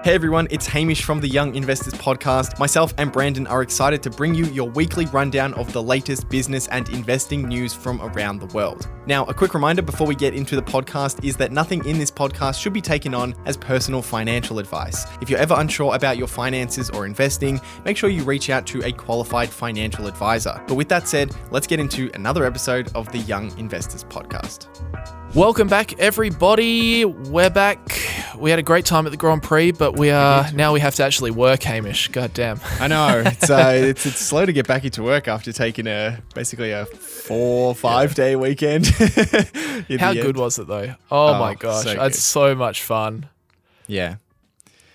Hey everyone, it's Hamish from the Young Investors Podcast. Myself and Brandon are excited to bring you your weekly rundown of the latest business and investing news from around the world. Now, a quick reminder before we get into the podcast is that nothing in this podcast should be taken on as personal financial advice. If you're ever unsure about your finances or investing, make sure you reach out to a qualified financial advisor. But with that said, let's get into another episode of the Young Investors Podcast. Welcome back, everybody. We're back. We had a great time at the Grand Prix, but we have to actually work, Hamish. God damn. I know. It's slow to get back into work after taking basically a 4-5 day weekend. How good was it though? Oh my gosh, so I had so much fun. Yeah.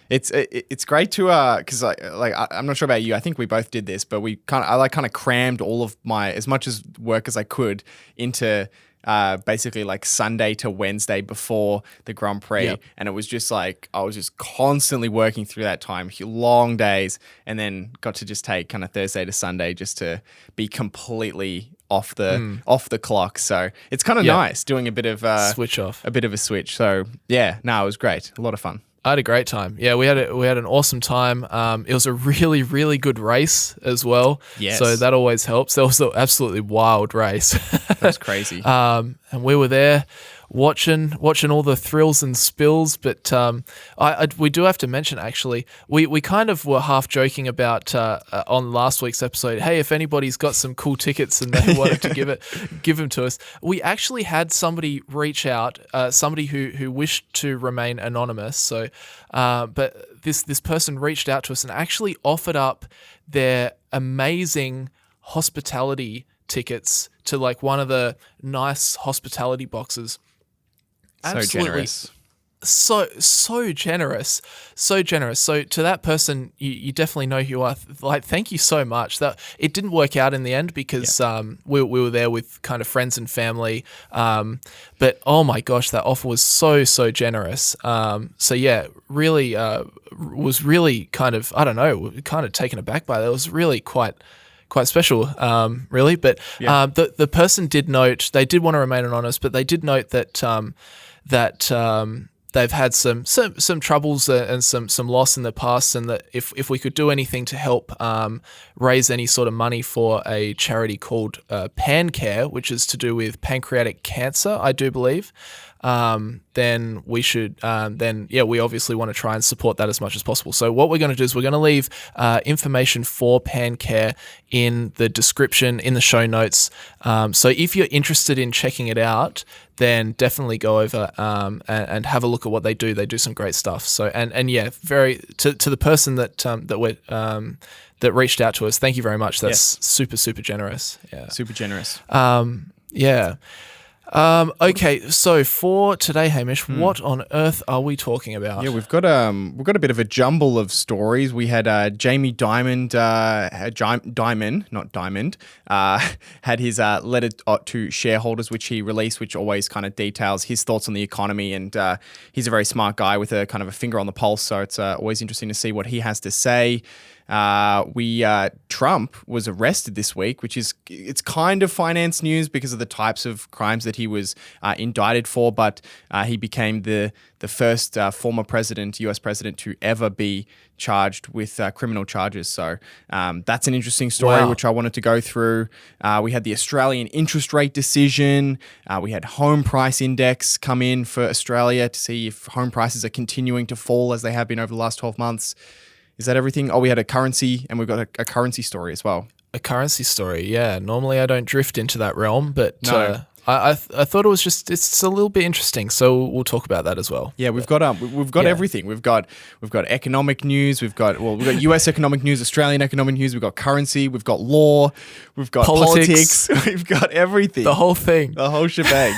It's great to because I'm not sure about you. I think we both did this, but I kind of crammed all of my as much as work as I could into basically like Sunday to Wednesday before the Grand Prix. Yep. And it was just like I was just constantly working through that time, long days, and then got to just take kind of Thursday to Sunday just to be completely off the clock. So it's kind of nice doing a bit of switch off, a bit of a switch. So yeah, no, it was great, a lot of fun. I had a great time. Yeah, we had an awesome time. It was a really, really good race as well. Yes. So that always helps. That was an absolutely wild race. That's crazy. And we were there watching all the thrills and spills. But we do have to mention, actually, we kind of were half joking about on last week's episode, hey, if anybody's got some cool tickets and they wanted to give them to us. We actually had somebody reach out, somebody who wished to remain anonymous. So, but this person reached out to us and actually offered up their amazing hospitality tickets to like one of the nice hospitality boxes. Absolutely. So generous. So to that person, you definitely know who you are. Like, thank you so much. That it didn't work out in the end because we were there with kind of friends and family. But oh my gosh, that offer was so generous. So yeah, really was really kind of, I don't know, kind of taken aback by that. It was really quite special, really. But the person did note, they did want to remain anonymous, but they did note that they've had some troubles and some loss in the past, and that if we could do anything to help raise any sort of money for a charity called PanCare, which is to do with pancreatic cancer, I do believe, then we should, we obviously want to try and support that as much as possible. So what we're going to do is we're going to leave information for PanCare in the description, in the show notes. So if you're interested in checking it out, then definitely go over and have a look at what they do. They do some great stuff. So very to the person that reached out to us, thank you very much. That's super generous. Yeah, super generous. Okay, so for today, Hamish, what on earth are we talking about? Yeah, we've got a bit of a jumble of stories. We had Jamie Dimon, had his letter to shareholders, which he released, which always kind of details his thoughts on the economy. And he's a very smart guy with a kind of a finger on the pulse. So it's always interesting to see what he has to say. Trump was arrested this week, it's kind of finance news because of the types of crimes that he was indicted for, but he became the first former US president to ever be charged with criminal charges. So that's an interesting story, which I wanted to go through. We had the Australian interest rate decision. We had home price index come in for Australia to see if home prices are continuing to fall as they have been over the last 12 months. Is that everything? Oh, we had a currency, and we've got a currency story as well. A currency story, yeah. Normally I don't drift into that realm, but no. I thought it was it's a little bit interesting, so we'll talk about that as well. Yeah, we've got everything. We've got economic news. We've got US economic news, Australian economic news. We've got currency. We've got law. We've got politics. We've got everything. The whole thing. The whole shebang.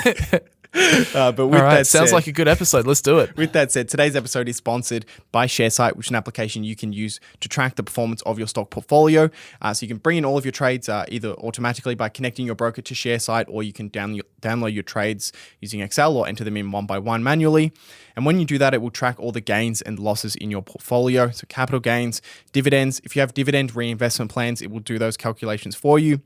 But with that sounds like a good episode. Let's do it. With that said, today's episode is sponsored by Sharesight, which is an application you can use to track the performance of your stock portfolio. So you can bring in all of your trades either automatically by connecting your broker to Sharesight, or you can download your trades using Excel or enter them in one by one manually. And when you do that, it will track all the gains and losses in your portfolio. So capital gains, dividends. If you have dividend reinvestment plans, it will do those calculations for you.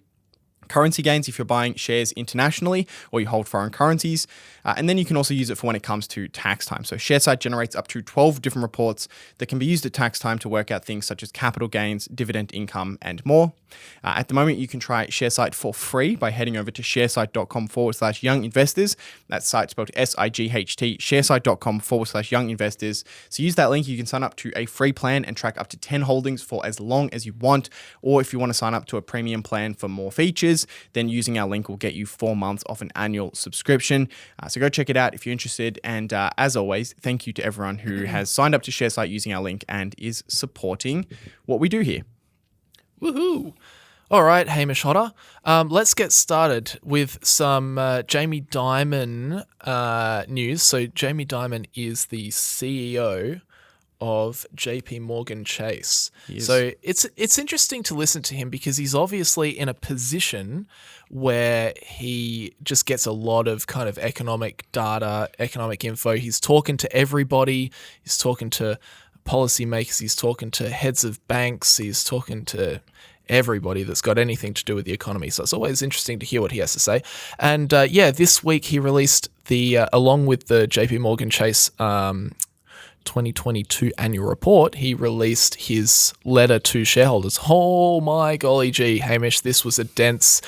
currency gains if you're buying shares internationally or you hold foreign currencies. And then you can also use it for when it comes to tax time. So Sharesight generates up to 12 different reports that can be used at tax time to work out things such as capital gains, dividend income, and more. At the moment, you can try Sharesight for free by heading over to sharesight.com/young investors. That site spelled SIGHT, sharesight.com/young investors. So use that link. You can sign up to a free plan and track up to 10 holdings for as long as you want. Or if you want to sign up to a premium plan for more features, then using our link will get you 4 months off an annual subscription. So go check it out if you're interested. And as always, thank you to everyone who has signed up to Sharesight using our link and is supporting what we do here. Woohoo! All right, Hamish Hodder. Let's get started with some Jamie Dimon news. So Jamie Dimon is the CEO of JP Morgan Chase. So it's interesting to listen to him because he's obviously in a position where he just gets a lot of kind of economic data, economic info. He's talking to everybody. He's talking to policymakers. He's talking to heads of banks. He's talking to everybody that's got anything to do with the economy. So it's always interesting to hear what he has to say. And this week he released along with the JP Morgan Chase 2022 annual report, he released his letter to shareholders. Oh my golly gee, Hamish, this was a dense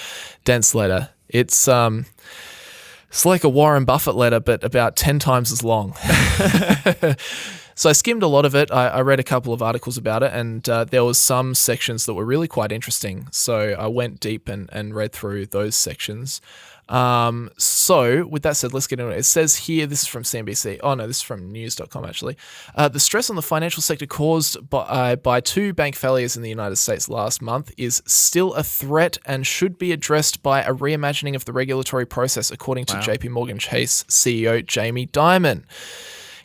letter. It's like a Warren Buffett letter, but about 10 times as long. So I skimmed a lot of it. I read a couple of articles about it, and there was some sections that were really quite interesting. So I went deep and read through those sections. So with that said, let's get into it. It says here, this is from CNBC. Oh no, this is from news.com actually. The stress on the financial sector caused by two bank failures in the United States last month is still a threat and should be addressed by a reimagining of the regulatory process, according to JP Morgan Chase CEO Jamie Dimon.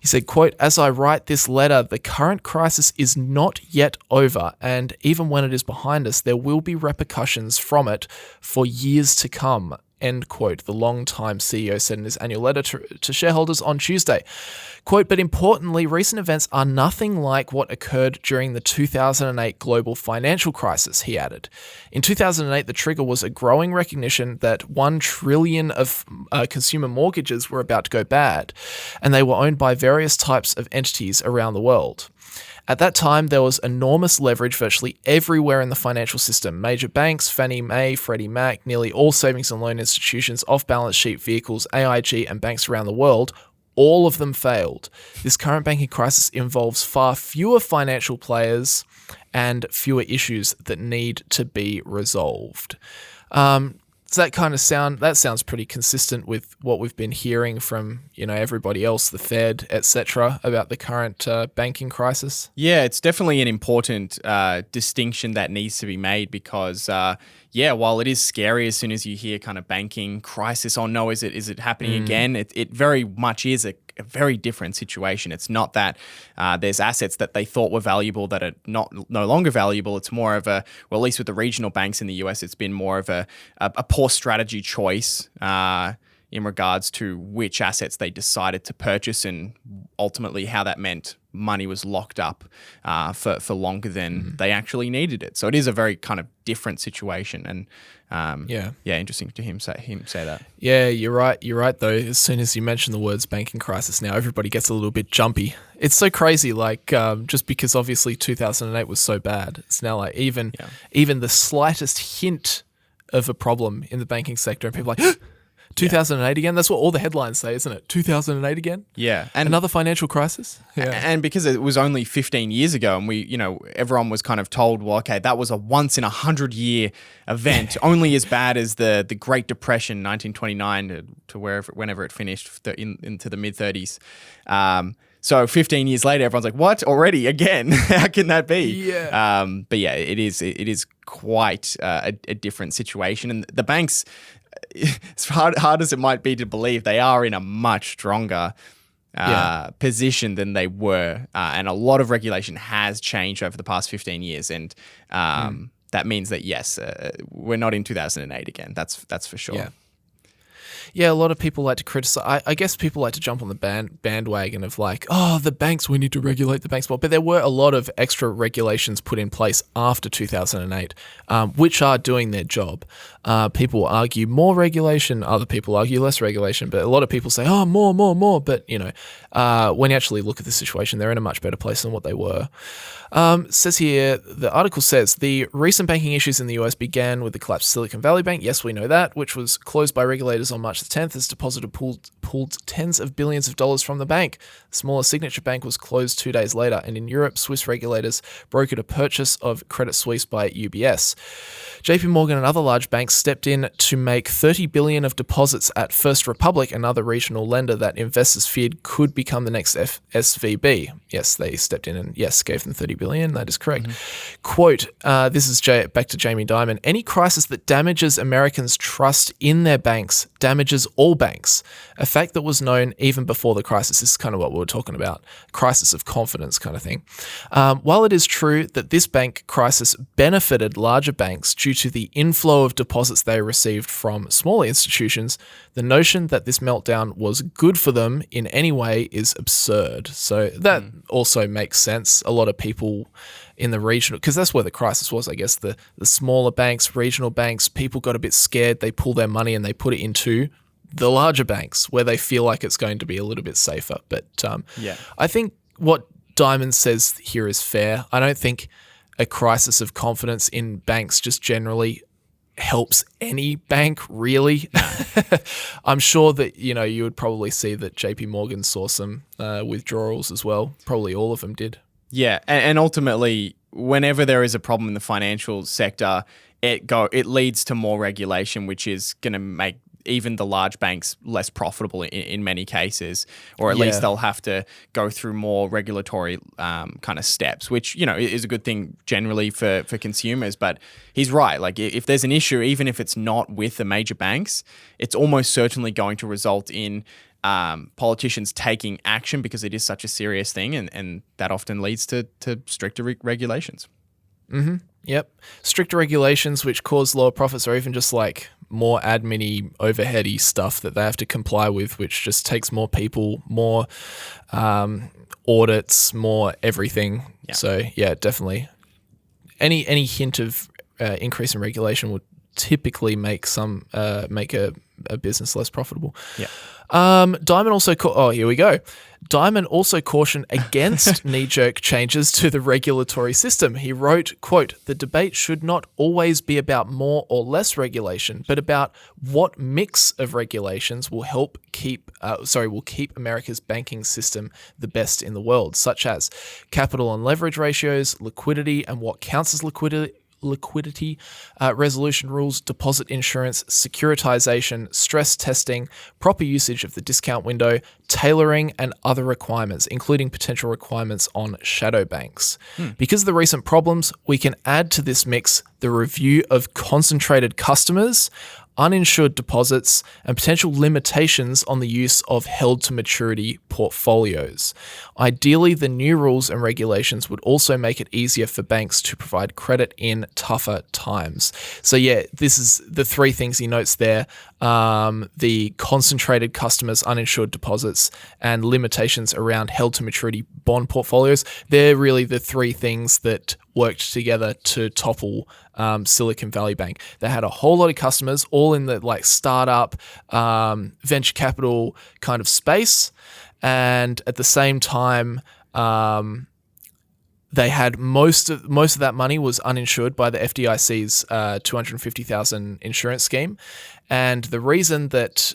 He said, quote, "As I write this letter, the current crisis is not yet over, and even when it is behind us, there will be repercussions from it for years to come," end quote, the longtime CEO said in his annual letter to shareholders on Tuesday. Quote, "But importantly, recent events are nothing like what occurred during the 2008 global financial crisis," he added. In 2008, the trigger was a growing recognition that 1 trillion of consumer mortgages were about to go bad, and they were owned by various types of entities around the world. At that time, there was enormous leverage virtually everywhere in the financial system. Major banks, Fannie Mae, Freddie Mac, nearly all savings and loan institutions, off-balance sheet vehicles, AIG, and banks around the world, all of them failed. This current banking crisis involves far fewer financial players and fewer issues that need to be resolved. So that sounds pretty consistent with what we've been hearing from, everybody else, the Fed, etc., about the current banking crisis. Yeah, it's definitely an important distinction that needs to be made because, while it is scary as soon as you hear kind of banking crisis, oh no, is it happening again? It very much is a very different situation. It's not that there's assets that they thought were valuable that are no longer valuable. It's more of at least with the regional banks in the US, it's been more of a poor strategy choice in regards to which assets they decided to purchase and ultimately how that meant money was locked up for longer than they actually needed it. So it is a very kind of different situation. And interesting to him say that. Yeah, you're right. You're right, though. As soon as you mention the words banking crisis now, everybody gets a little bit jumpy. It's so crazy, just because obviously 2008 was so bad. It's now like even the slightest hint of a problem in the banking sector and people are like, 2008 again? That's what all the headlines say, isn't it? 2008 again? Yeah. And another financial crisis? Yeah. And because it was only 15 years ago and everyone was kind of told, well, okay, that was a once in 100-year event, only as bad as the Great Depression, 1929 to whenever it finished into the mid-30s. So 15 years later, everyone's like, what? Already? Again? How can that be? Yeah. But yeah, it is quite a different situation. And the banks, as hard as it might be to believe, they are in a much stronger position than they were. And a lot of regulation has changed over the past 15 years. And that means that, yes, we're not in 2008 again. That's for sure. Yeah, a lot of people like to criticize. I guess people like to jump on the bandwagon of like, oh, the banks, we need to regulate the banks more. But there were a lot of extra regulations put in place after 2008, which are doing their job. people argue more regulation, other people argue less regulation, but a lot of people say, oh, more. But, when you actually look at the situation, they're in a much better place than what they were. Says here, the article says, the recent banking issues in the US began with the collapse of Silicon Valley Bank. Yes, we know that, which was closed by regulators on March the 10th as depositor pulled tens of billions of dollars from the bank. The smaller Signature Bank was closed 2 days later, and in Europe, Swiss regulators brokered a purchase of Credit Suisse by UBS. JP Morgan and other large banks stepped in to make $30 billion of deposits at First Republic, another regional lender that investors feared could become the next SVB. Yes, they stepped in and, yes, gave them $30 billion. That is correct. Mm-hmm. Quote, this is back to Jamie Dimon. Any crisis that damages Americans' trust in their banks damages all banks, a fact that was known even before the crisis. This is kind of what we were talking about, crisis of confidence kind of thing. While it is true that this bank crisis benefited larger banks due to the inflow of deposits they received from smaller institutions, the notion that this meltdown was good for them in any way is absurd. So that also makes sense. A lot of people in the regional, because that's where the crisis was, I guess, the smaller banks, regional banks, people got a bit scared. They pull their money and they put it into the larger banks where they feel like it's going to be a little bit safer. But I think what Dimon says here is fair. I don't think a crisis of confidence in banks just generally helps any bank, really. I'm sure that, you would probably see that JP Morgan saw some withdrawals as well. Probably all of them did. Yeah, and ultimately, whenever there is a problem in the financial sector, it leads to more regulation, which is going to make even the large banks less profitable in many cases, or at least they'll have to go through more regulatory kind of steps, which, is a good thing generally for consumers. But he's right. Like, if there's an issue, even if it's not with the major banks, it's almost certainly going to result in politicians taking action because it is such a serious thing, and that often leads to stricter regulations. Mm-hmm. Yep. Stricter regulations which cause lower profits, or even just like more admin-y, overheady stuff that they have to comply with, which just takes more people, more audits, more everything. Yeah. So yeah, definitely. Any hint of increase in regulation would typically make a business less profitable. Yeah. Dimon also here we go. Dimon also cautioned against knee-jerk changes to the regulatory system. He wrote, quote, "The debate should not always be about more or less regulation, but about what mix of regulations will keep America's banking system the best in the world, such as capital and leverage ratios, liquidity and what counts as liquidity, resolution rules, deposit insurance, securitization, stress testing, proper usage of the discount window, tailoring, and other requirements, including potential requirements on shadow banks. Because of the recent problems, we can add to this mix the review of concentrated customers, uninsured deposits, and potential limitations on the use of held-to-maturity portfolios. Ideally, the new rules and regulations would also make it easier for banks to provide credit in tougher times." So yeah, this is the three things he notes there. The concentrated customers, uninsured deposits, and limitations around held-to-maturity bond portfolios. They're really the three things that worked together to topple Silicon Valley Bank. They had a whole lot of customers, all in the startup, venture capital kind of space, and at the same time, they had most of that money was uninsured by the FDIC's $250,000 insurance scheme, and the reason that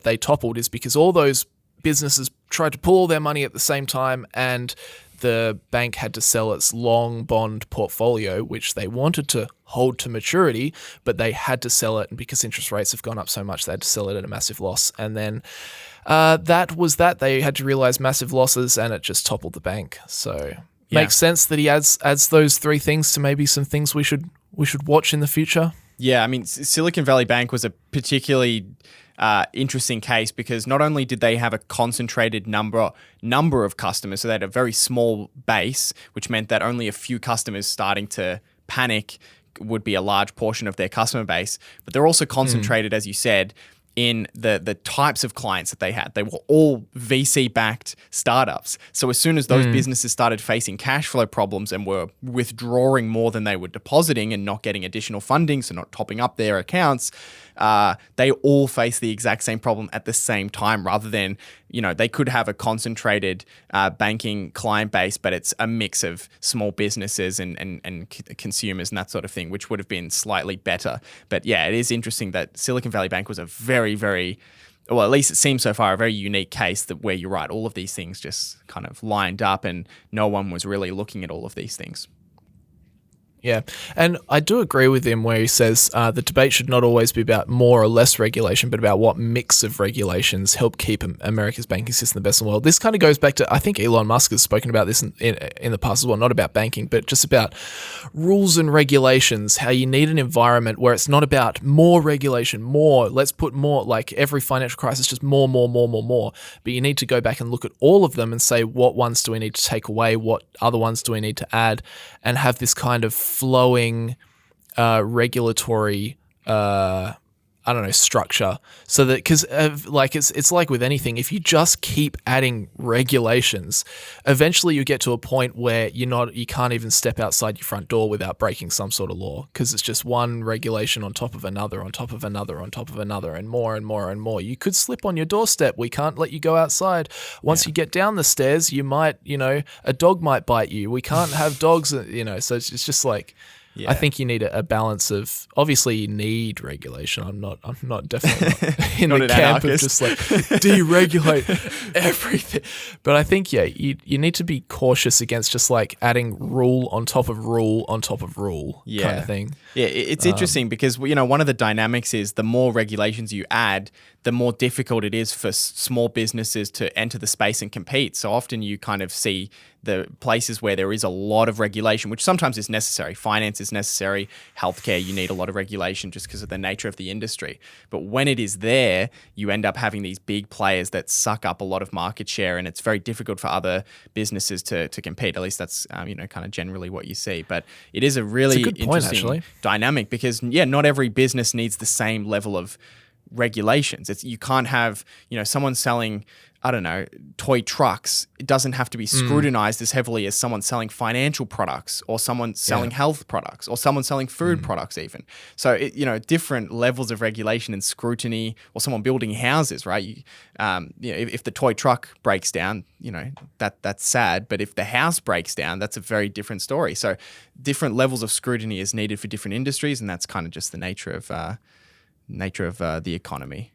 they toppled is because all those businesses tried to pull all their money at the same time, and the bank had to sell its long bond portfolio, which they wanted to hold to maturity, but they had to sell it, and because interest rates have gone up so much, they had to sell it at a massive loss. And then that was that. They had to realize massive losses, and it just toppled the bank. So makes sense that he adds those three things to maybe some things we should watch in the future. Yeah, I mean, Silicon Valley Bank was a particularly interesting case because not only did they have a concentrated number of customers, so they had a very small base, which meant that only a few customers starting to panic would be a large portion of their customer base, but they're also concentrated, as you said, in the types of clients that they had. They were all VC-backed startups. So as soon as those businesses started facing cash flow problems and were withdrawing more than they were depositing and not getting additional funding, so not topping up their accounts, they all face the exact same problem at the same time, rather than, they could have a concentrated banking client base, but it's a mix of small businesses and consumers and that sort of thing, which would have been slightly better. But yeah, it is interesting that Silicon Valley Bank was a very, very, well, at least it seems so far, a very unique case that where you're right, all of these things just kind of lined up and no one was really looking at all of these things. Yeah, and I do agree with him where he says the debate should not always be about more or less regulation, but about what mix of regulations help keep America's banking system the best in the world. This kind of goes back to, I think Elon Musk has spoken about this in the past as well, not about banking, but just about rules and regulations, how you need an environment where it's not about more regulation, let's put more, like every financial crisis, just more. But you need to go back and look at all of them and say, what ones do we need to take away? What other ones do we need to add? And have this kind of flowing regulatory structure, so that, because it's like with anything, if you just keep adding regulations, eventually you get to a point where you can't even step outside your front door without breaking some sort of law, because it's just one regulation on top of another, on top of another, on top of another, and more and more and more. You could slip on your doorstep. We can't let you go outside. Once you get down the stairs, you might, a dog might bite you. We can't have dogs, so it's just like, yeah. I think you need a balance of, obviously you need regulation. I'm not definitely not in the camp of just like deregulate everything. But I think, you need to be cautious against just like adding rule on top of rule on top of rule kind of thing. Yeah, it's interesting because, one of the dynamics is the more regulations you add, the more difficult it is for small businesses to enter the space and compete. So often you kind of see the places where there is a lot of regulation, which sometimes is necessary. Finance is necessary. Healthcare, you need a lot of regulation just because of the nature of the industry. But when it is there, you end up having these big players that suck up a lot of market share, and it's very difficult for other businesses to compete. At least that's, kind of generally what you see. But it is a really interesting dynamic because, not every business needs the same level of regulations. You can't have, someone selling, I don't know, toy trucks. It doesn't have to be scrutinized as heavily as someone selling financial products or someone selling health products or someone selling food products even. So, different levels of regulation and scrutiny, or someone building houses, right? If the toy truck breaks down, that's sad. But if the house breaks down, that's a very different story. So different levels of scrutiny is needed for different industries, and that's kind of just the nature of the economy.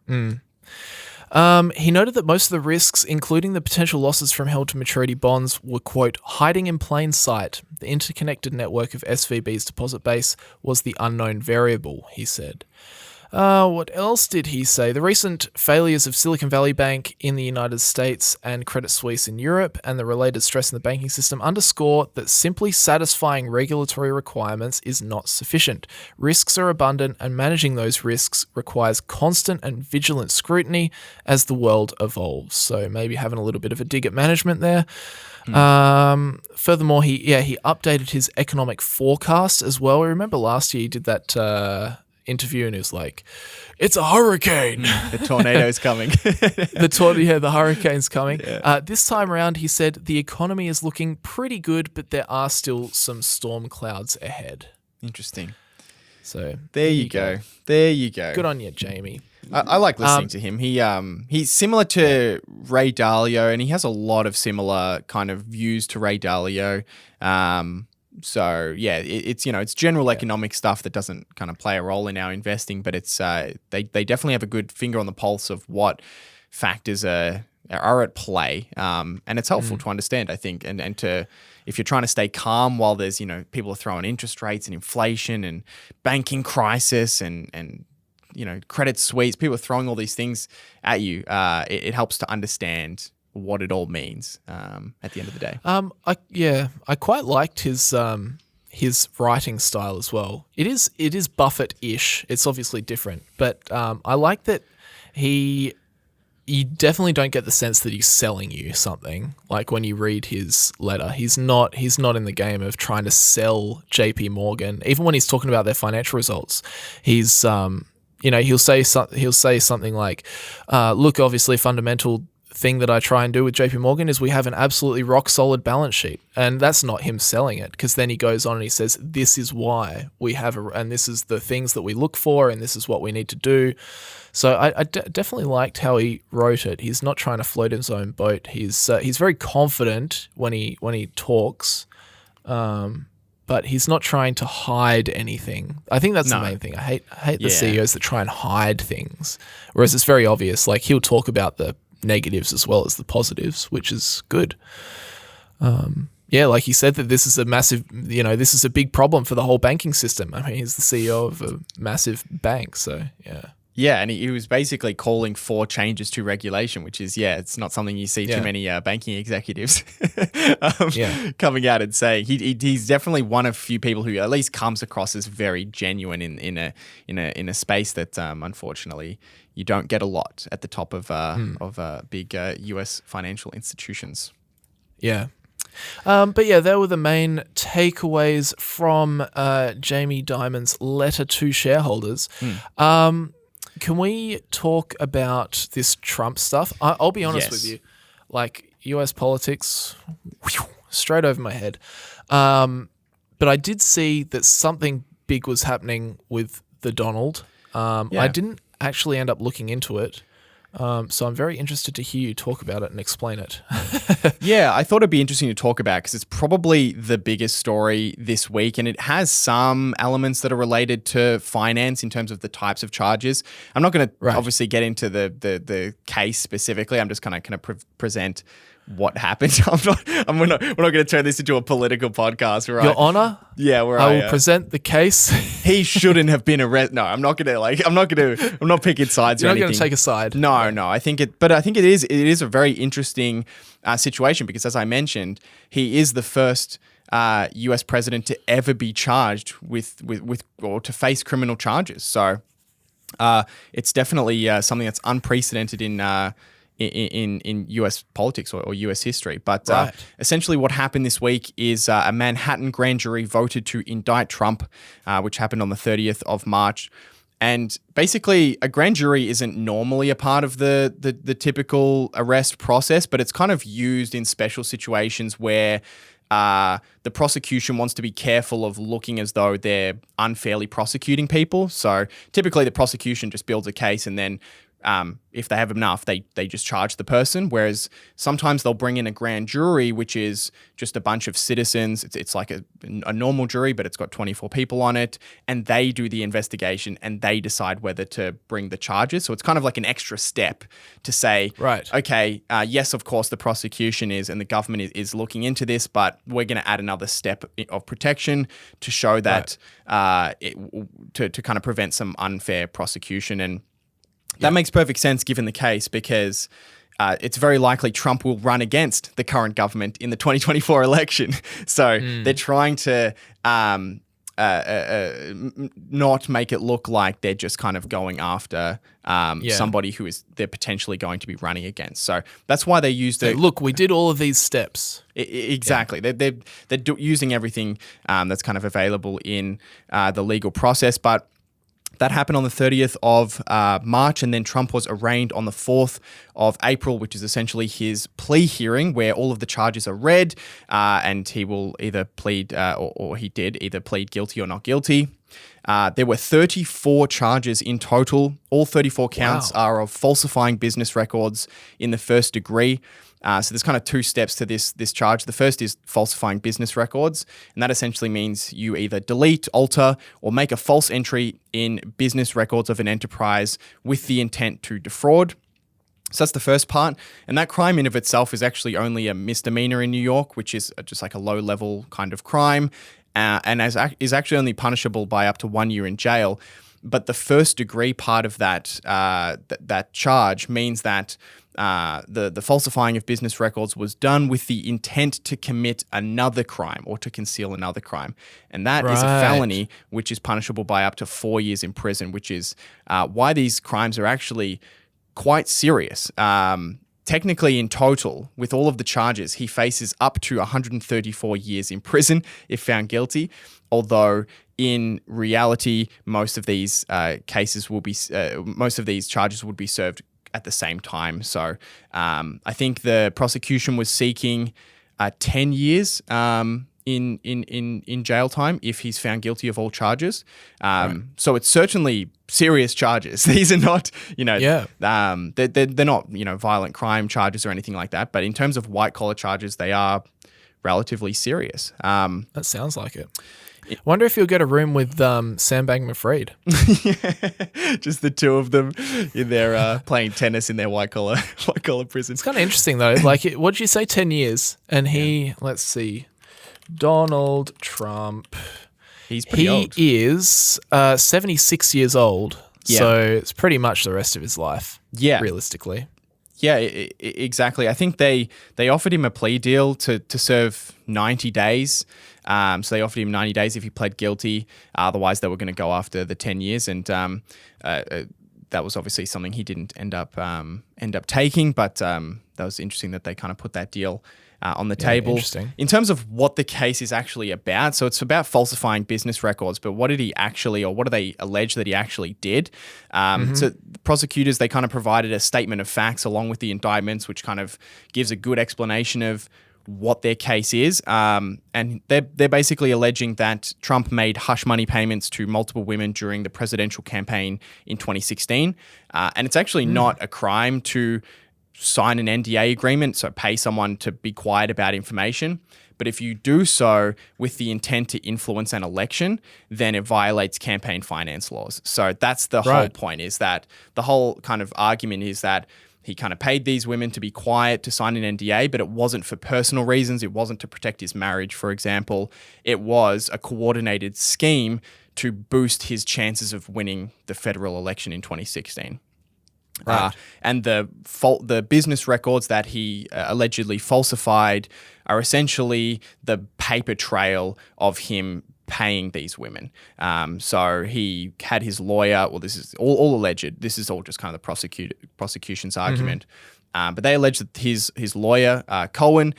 He noted that most of the risks, including the potential losses from held-to-maturity bonds, were, quote, hiding in plain sight. The interconnected network of SVB's deposit base was the unknown variable, he said. What else did he say? The recent failures of Silicon Valley Bank in the United States and Credit Suisse in Europe and the related stress in the banking system underscore that simply satisfying regulatory requirements is not sufficient. Risks are abundant, and managing those risks requires constant and vigilant scrutiny as the world evolves. So maybe having a little bit of a dig at management there. Furthermore, he updated his economic forecast as well. I remember last year he did that interview and it was like, it's a hurricane. The tornado's coming. The hurricane's coming. Yeah. This time around, he said the economy is looking pretty good, but there are still some storm clouds ahead. Interesting. So there you go. There you go. Good on you, Jamie. I like listening to him. He's similar to Ray Dalio, and he has a lot of similar kind of views to Ray Dalio. So yeah, it's general economic stuff that doesn't kind of play a role in our investing, but it's they definitely have a good finger on the pulse of what factors are at play, and it's helpful to understand, I think, and to, if you're trying to stay calm while there's people are throwing interest rates and inflation and banking crisis and Credit Suisse, people are throwing all these things at you. It helps to understand what it all means at the end of the day. I quite liked his writing style as well. It is Buffett-ish. It's obviously different, but I like that you definitely don't get the sense that he's selling you something. Like when you read his letter, he's not in the game of trying to sell JP Morgan. Even when he's talking about their financial results, he's he'll say something like, "Look, obviously, fundamental thing that I try and do with JP Morgan is we have an absolutely rock solid balance sheet," and that's not him selling it, because then he goes on and he says, "This is why we have and this is the things that we look for, and this is what we need to do." So I definitely liked how he wrote it. He's not trying to float his own boat. He's very confident when he talks. But he's not trying to hide anything. I think that's the main thing. I hate the CEOs that try and hide things, whereas it's very obvious. Like, he'll talk about the negatives as well as the positives, which is good. Like he said, that this is a massive, this is a big problem for the whole banking system. I mean, he's the CEO of a massive bank, so yeah. Yeah, and he was basically calling for changes to regulation, which is, it's not something you see too many banking executives coming out and saying. He's definitely one of few people who at least comes across as very genuine in a space that unfortunately you don't get a lot at the top of big US financial institutions. Yeah. But yeah, they were the main takeaways from Jamie Dimon's letter to shareholders. Can we talk about this Trump stuff? I'll be honest with you, like, US politics, straight over my head. But I did see that something big was happening with the Donald. I didn't actually end up looking into it. So I'm very interested to hear you talk about it and explain it. Yeah, I thought it'd be interesting to talk about because it's probably the biggest story this week, and it has some elements that are related to finance in terms of the types of charges. I'm not going to obviously get into the case specifically. I'm just going to kind of present what happened. We're not going to turn this into a political podcast, right? Your Honor? Yeah, where I will present the case. He shouldn't have been arrested. No, I'm not picking sides or anything. You're not going to take a side. No. I think it is a very interesting situation because, as I mentioned, he is the first US president to ever be charged with or to face criminal charges. So it's definitely something that's unprecedented in US politics or US history. But essentially what happened this week is a Manhattan grand jury voted to indict Trump, which happened on the 30th of March. And basically, a grand jury isn't normally a part of the typical arrest process, but it's kind of used in special situations where the prosecution wants to be careful of looking as though they're unfairly prosecuting people. So typically the prosecution just builds a case and then if they have enough, they just charge the person. Whereas sometimes they'll bring in a grand jury, which is just a bunch of citizens. It's like a normal jury, but it's got 24 people on it. And they do the investigation and they decide whether to bring the charges. So it's kind of like an extra step to say, okay, yes, of course, the prosecution is and the government is looking into this, but we're going to add another step of protection to show that to kind of prevent some unfair prosecution. And that makes perfect sense given the case because it's very likely Trump will run against the current government in the 2024 election. So they're trying to not make it look like they're just kind of going after somebody who they're potentially going to be running against. So that's why they used it. Look, we did all of these steps. Exactly. Yeah. They're using everything that's kind of available in the legal process. But that happened on the 30th of March, and then Trump was arraigned on the 4th of April, which is essentially his plea hearing where all of the charges are read and he will either plead or he did either plead guilty or not guilty. There were 34 charges in total. All 34 counts are of falsifying business records in the first degree. So there's kind of two steps to this charge. The first is falsifying business records, and that essentially means you either delete, alter, or make a false entry in business records of an enterprise with the intent to defraud. So that's the first part. And that crime in of itself is actually only a misdemeanor in New York, which is just like a low-level kind of crime, and is actually only punishable by up to 1 year in jail. But the first degree part of that charge means that the falsifying of business records was done with the intent to commit another crime or to conceal another crime. And that is a felony, which is punishable by up to 4 years in prison, which is why these crimes are actually quite serious. technically, in total, with all of the charges, he faces up to 134 years in prison if found guilty. Although in reality, most of these most of these charges would be served at the same time. So I think the prosecution was seeking 10 years in jail time if he's found guilty of all charges. So it's certainly serious charges. These are not, they're not, violent crime charges or anything like that. But in terms of white collar charges, they are relatively serious. That sounds like it. I wonder if you'll get a room with Sam Bankman-Fried. Just the two of them in there playing tennis in their white collar prison. It's kind of interesting though. Like, what did you say? 10 years, and let's see, Donald Trump. He's pretty old. He is 76 years old. Yeah. So it's pretty much the rest of his life. Yeah. Realistically. Yeah, exactly. I think they offered him a plea deal to serve 90 days. So they offered him 90 days if he pled guilty. Otherwise, they were going to go after the 10 years. And that was obviously something he didn't end up taking. But that was interesting that they kind of put that deal on the table. Interesting. In terms of what the case is actually about, so it's about falsifying business records, but what did he actually, or what do they allege that he actually did? So the prosecutors, they kind of provided a statement of facts along with the indictments, which kind of gives a good explanation of what their case is. And they're basically alleging that Trump made hush money payments to multiple women during the presidential campaign in 2016. And it's actually not a crime to sign an NDA agreement, so pay someone to be quiet about information. But if you do so with the intent to influence an election, then it violates campaign finance laws. So that's the whole point, is that the whole kind of argument is that he kind of paid these women to be quiet to sign an NDA, but it wasn't for personal reasons. It wasn't to protect his marriage, for example. It was a coordinated scheme to boost his chances of winning the federal election in 2016. Right. And the business records that he allegedly falsified are essentially the paper trail of him paying these women. So he had his lawyer. Well, this is all alleged. This is all just kind of the prosecution's argument. But they allege that his lawyer Cohen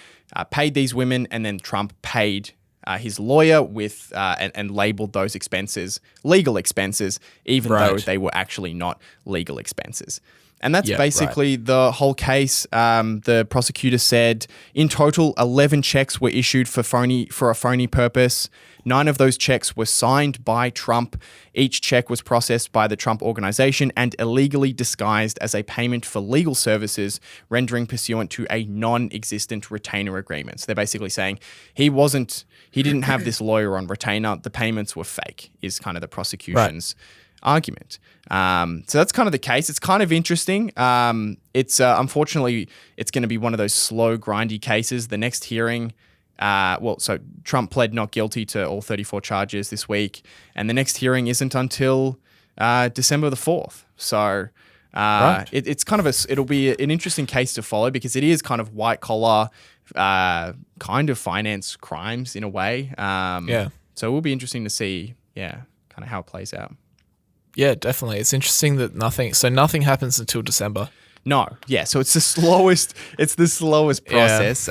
paid these women, and then Trump paid his lawyer with and labeled those expenses legal expenses, even though they were actually not legal expenses. And that's basically the whole case. The prosecutor said in total, 11 checks were issued for a phony purpose. 9 of those checks were signed by Trump. Each check was processed by the Trump organization and illegally disguised as a payment for legal services, rendering pursuant to a non-existent retainer agreement. So they're basically saying he didn't have this lawyer on retainer. The payments were fake, is kind of the prosecution's argument. So that's kind of the case. It's kind of interesting. It's unfortunately, it's going to be one of those slow, grindy cases. The next hearing, so Trump pled not guilty to all 34 charges this week, and the next hearing isn't until December the 4th. So it's kind of it'll be an interesting case to follow, because it is kind of white collar, kind of finance crimes in a way. So it will be interesting to see, kind of how it plays out. Yeah, definitely. It's interesting that nothing happens until December. No, so it's the slowest. It's the slowest process.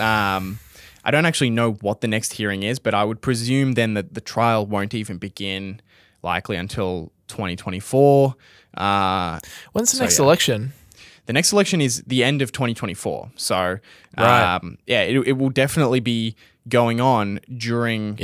I don't actually know what the next hearing is, but I would presume then that the trial won't even begin likely until 2024. When's the next election? The next election is the end of 2024. So it will definitely be going on during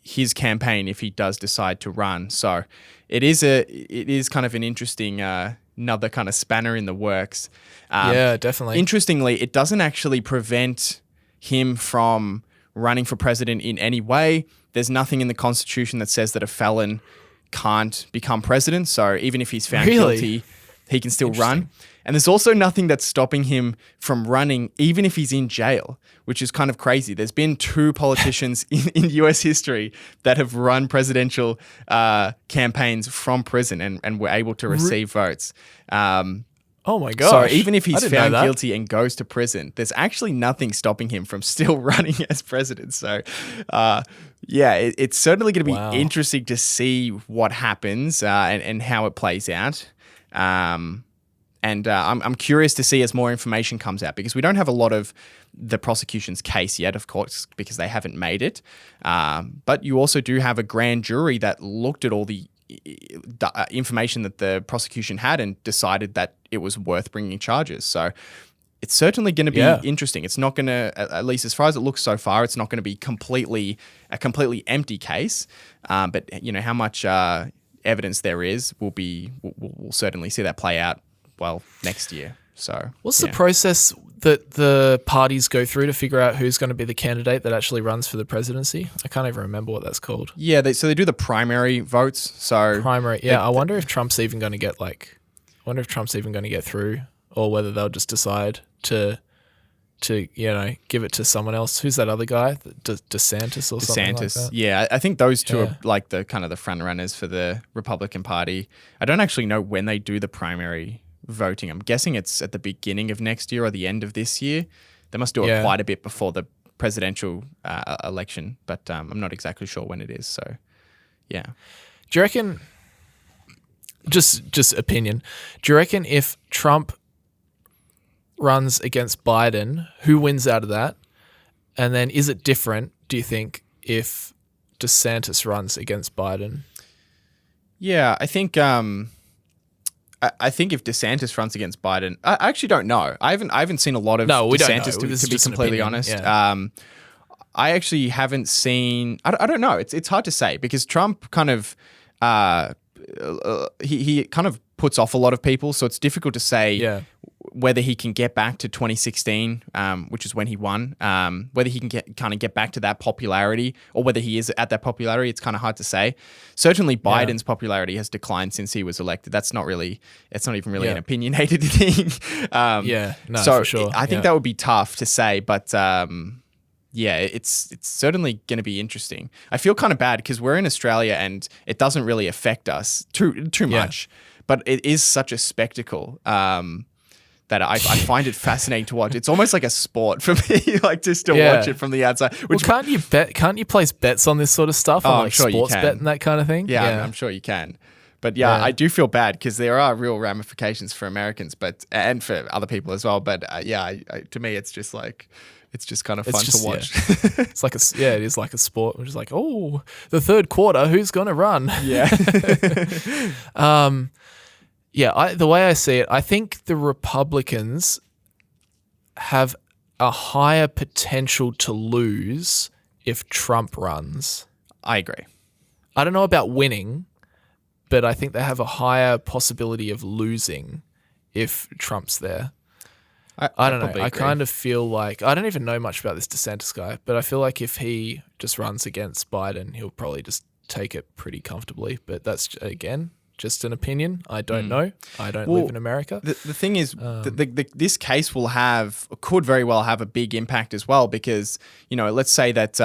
his campaign if he does decide to run. So it is kind of an interesting another kind of spanner in the works. Definitely. Interestingly, it doesn't actually prevent him from running for president in any way. There's nothing in the Constitution that says that a felon can't become president. So even if he's found guilty, he can still run. And there's also nothing that's stopping him from running, even if he's in jail, which is kind of crazy. There's been 2 politicians in US history that have run presidential campaigns from prison and were able to receive votes. Oh my gosh. So even if he's found guilty and goes to prison, there's actually nothing stopping him from still running as president. So it's certainly going to be interesting to see what happens and how it plays out. And I'm curious to see as more information comes out, because we don't have a lot of the prosecution's case yet, of course, because they haven't made it. But you also do have a grand jury that looked at all the information that the prosecution had and decided that it was worth bringing charges. So it's certainly going to be interesting. It's not going to, at least as far as it looks so far, it's not going to be a completely empty case. But how much evidence there is we'll certainly see that play out next year. So what's the process that the parties go through to figure out who's going to be the candidate that actually runs for the presidency? I can't even remember what that's called. Yeah, they do the primary votes. So primary, yeah. I wonder if Trump's even going to get through, or whether they'll just decide to give it to someone else. Who's that other guy? DeSantis or something like that? Yeah, I think those two are like the kind of the front runners for the Republican Party. I don't actually know when they do the primary voting. I'm guessing it's at the beginning of next year or the end of this year. They must do it quite a bit before the presidential election, but I'm not exactly sure when it is. So, yeah. Do you reckon, just opinion, do you reckon if Trump runs against Biden, who wins out of that? And then is it different, do you think, if DeSantis runs against Biden? Yeah, I think if DeSantis runs against Biden, I actually don't know. I haven't seen a lot of DeSantis to be completely honest. Yeah. I actually haven't seen. I don't know. It's hard to say, because Trump kind of he kind of puts off a lot of people, so it's difficult to say whether he can get back to 2016, which is when he won, whether he can get back to that popularity, or whether he is at that popularity. It's kind of hard to say. Certainly Biden's popularity has declined since he was elected. It's not even really an opinionated thing. For sure. I think that would be tough to say, but it's certainly going to be interesting. I feel kind of bad because we're in Australia and it doesn't really affect us too much, but it is such a spectacle that I find it fascinating to watch. It's almost like a sport for me, like just to watch it from the outside. Can't you place bets on this sort of stuff? On like sure sports you can. Bet and that kind of thing? Yeah, I'm sure you can. But I do feel bad because there are real ramifications for Americans, and for other people as well. But to me, it's just like, it's just kind of fun to watch. Yeah. It's like it is like a sport. We're just like, oh, the third quarter, who's gonna run? Yeah. The way I see it, I think the Republicans have a higher potential to lose if Trump runs. I agree. I don't know about winning, but I think they have a higher possibility of losing if Trump's there. I don't know. I kind of feel like, I don't even know much about this DeSantis guy, but I feel like if he just runs against Biden, he'll probably just take it pretty comfortably. But that's, again, just an opinion. I don't know. I don't live in America. The thing is, this case could very well have a big impact as well, because, let's say that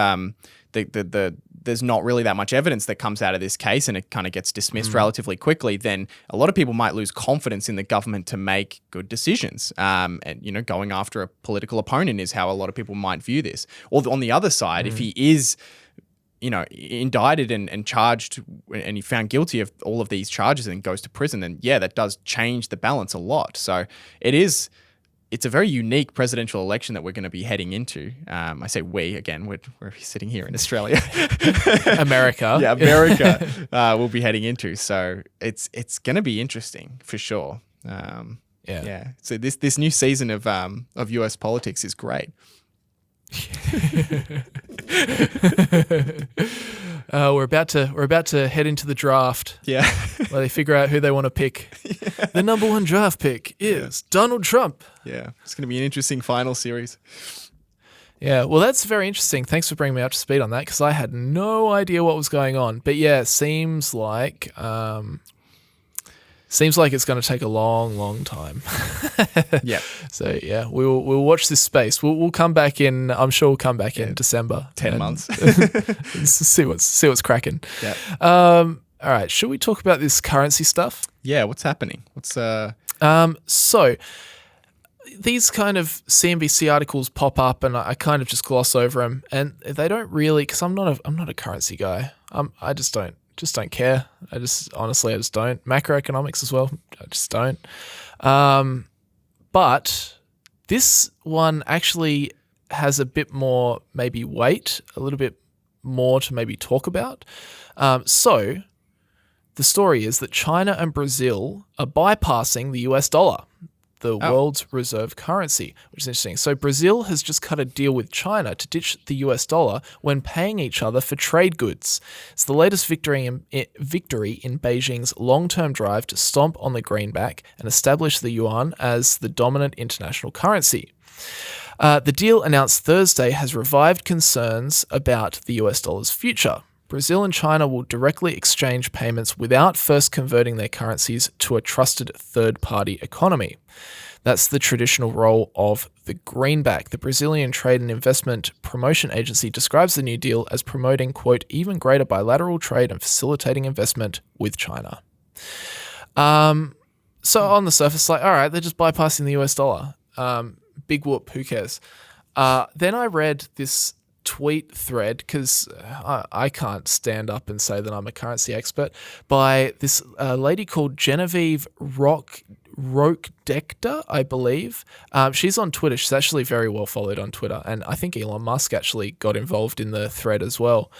there's not really that much evidence that comes out of this case and it kind of gets dismissed relatively quickly, then a lot of people might lose confidence in the government to make good decisions. And, going after a political opponent is how a lot of people might view this. Or on the other side, if he is, indicted and charged and he found guilty of all of these charges and goes to prison, then that does change the balance a lot. So it's a very unique presidential election that we're going to be heading into. I say we, again, we're sitting here in Australia. America. Yeah, America we'll be heading into. So it's going to be interesting for sure. So this new season of US politics is great. We're about to head into the draft. Yeah. Where they figure out who they want to pick. Yeah. The number one draft pick is Donald Trump. Yeah. It's going to be an interesting final series. Yeah. Well, that's very interesting. Thanks for bringing me up to speed on that, because I had no idea what was going on. But it seems like it's going to take a long, long time. Yeah. So we'll watch this space. We'll come back in. I'm sure we'll come back in December. 10 months. see what's cracking. Yeah. All right. Should we talk about this currency stuff? Yeah. What's happening? So these kind of CNBC articles pop up, and I kind of just gloss over them, and they don't really, because I'm not a currency guy. I just don't care. I just don't. Macroeconomics as well. I just don't. But this one actually has a bit more maybe weight, a little bit more to maybe talk about. So the story is that China and Brazil are bypassing the US dollar, the world's reserve currency, which is interesting. So Brazil has just cut a deal with China to ditch the US dollar when paying each other for trade goods. It's the latest victory in Beijing's long-term drive to stomp on the greenback and establish the yuan as the dominant international currency. The deal announced Thursday has revived concerns about the US dollar's future. Brazil and China will directly exchange payments without first converting their currencies to a trusted third-party economy. That's the traditional role of the greenback. The Brazilian Trade and Investment Promotion Agency describes the new deal as promoting, quote, even greater bilateral trade and facilitating investment with China. So on the surface, like, all right, they're just bypassing the US dollar. Big whoop, who cares? Then I read this tweet thread, because I can't stand up and say that I'm a currency expert, by this lady called Genevieve Roque-Decter, I believe. She's on Twitter. She's actually very well followed on Twitter, and I think Elon Musk actually got involved in the thread as well.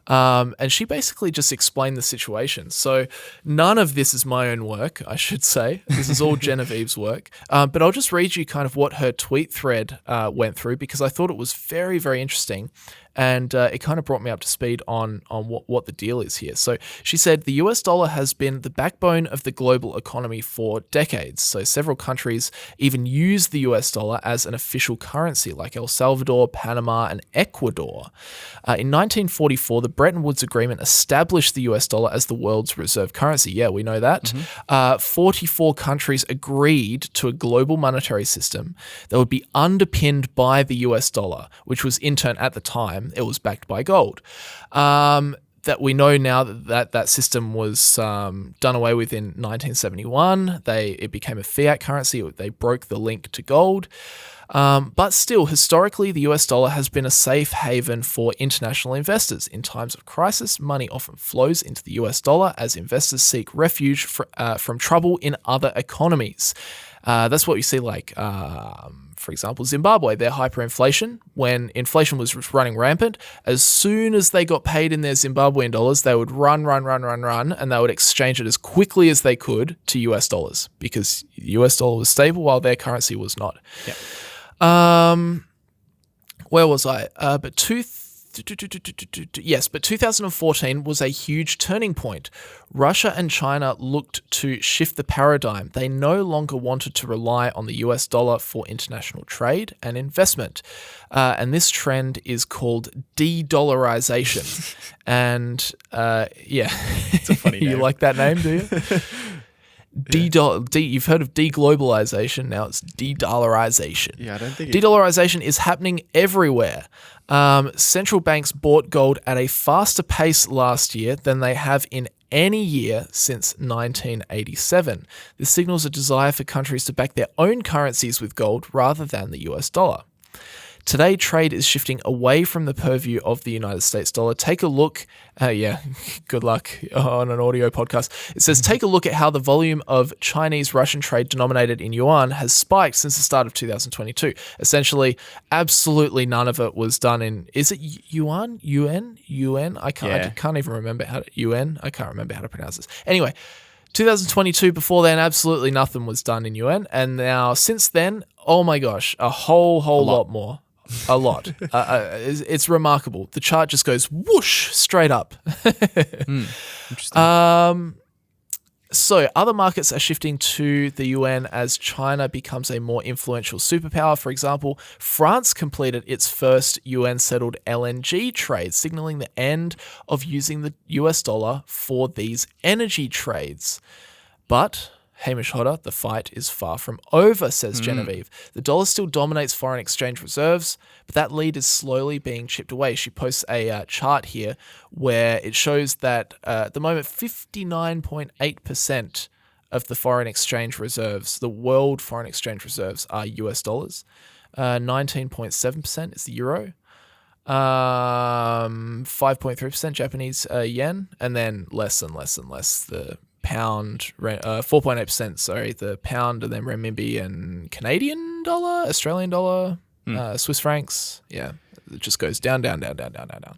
And she basically just explained the situation. So none of this is my own work, I should say. This is all Genevieve's work. But I'll just read you kind of what her tweet thread went through, because I thought it was very, very interesting. And it kind of brought me up to speed on what the deal is here. So she said, the US dollar has been the backbone of the global economy for decades. So several countries even use the US dollar as an official currency, like El Salvador, Panama, and Ecuador. In 1944, the Bretton Woods Agreement established the US dollar as the world's reserve currency. Yeah, we know that. 44 countries agreed to a global monetary system that would be underpinned by the US dollar, which was in turn at the time, it was backed by gold. That we know now that system was done away with in 1971. It became a fiat currency. They broke the link to gold. But still, historically, the US dollar has been a safe haven for international investors. In times of crisis, money often flows into the US dollar as investors seek refuge from trouble in other economies. That's what you see, like, for example, Zimbabwe, their hyperinflation. When inflation was running rampant, as soon as they got paid in their Zimbabwean dollars, they would run, and they would exchange it as quickly as they could to US dollars, because the US dollar was stable while their currency was not. Yep. Where was I? But 2014 was a huge turning point. Russia and China looked to shift the paradigm. They no longer wanted to rely on the US dollar for international trade and investment. And this trend is called de-dollarization. And It's a funny name. You like that name, do you? You've heard of deglobalization. Now it's de-dollarization. Yeah, I don't think de-dollarization is happening everywhere. Central banks bought gold at a faster pace last year than they have in any year since 1987. This signals a desire for countries to back their own currencies with gold rather than the US dollar. Today, trade is shifting away from the purview of the United States dollar. Take a look. Good luck on an audio podcast. It says, take a look at how the volume of Chinese-Russian trade denominated in yuan has spiked since the start of 2022. Essentially, absolutely none of it was done in, is it yuan? UN? I can't even remember how to, UN? I can't remember how to pronounce this. Anyway, 2022, before then, absolutely nothing was done in yuan. And now, since then, oh my gosh, a whole lot more. A lot. It's remarkable. The chart just goes whoosh straight up. Interesting. So other markets are shifting to the yuan as China becomes a more influential superpower. For example, France completed its first yuan-settled LNG trade, signaling the end of using the US dollar for these energy trades. But Hamish Hodder, the fight is far from over, says Genevieve. The dollar still dominates foreign exchange reserves, but that lead is slowly being chipped away. She posts a chart here where it shows that at the moment, 59.8% of the foreign exchange reserves, the world foreign exchange reserves, are US dollars. 19.7% is the euro. 5.3% Japanese yen, and then less and less the pound, 4.8%, sorry, the pound and then renminbi and Canadian dollar, Australian dollar, Swiss francs. Yeah, it just goes down, down, down, down, down, down, down.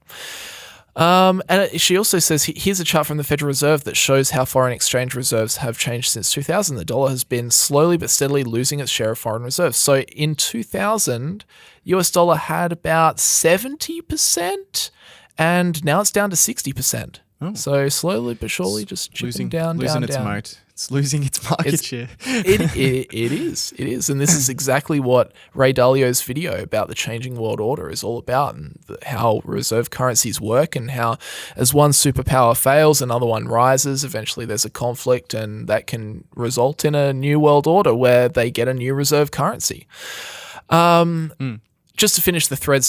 She also says, here's a chart from the Federal Reserve that shows how foreign exchange reserves have changed since 2000. The dollar has been slowly but steadily losing its share of foreign reserves. So in 2000, US dollar had about 70%, and now it's down to 60%. Oh. So slowly but surely just chipping down. Losing its moat. It's losing its market share. It is. And this is exactly what Ray Dalio's video about the changing world order is all about, and how reserve currencies work, and how as one superpower fails, another one rises. Eventually there's a conflict, and that can result in a new world order where they get a new reserve currency. Just to finish the thread,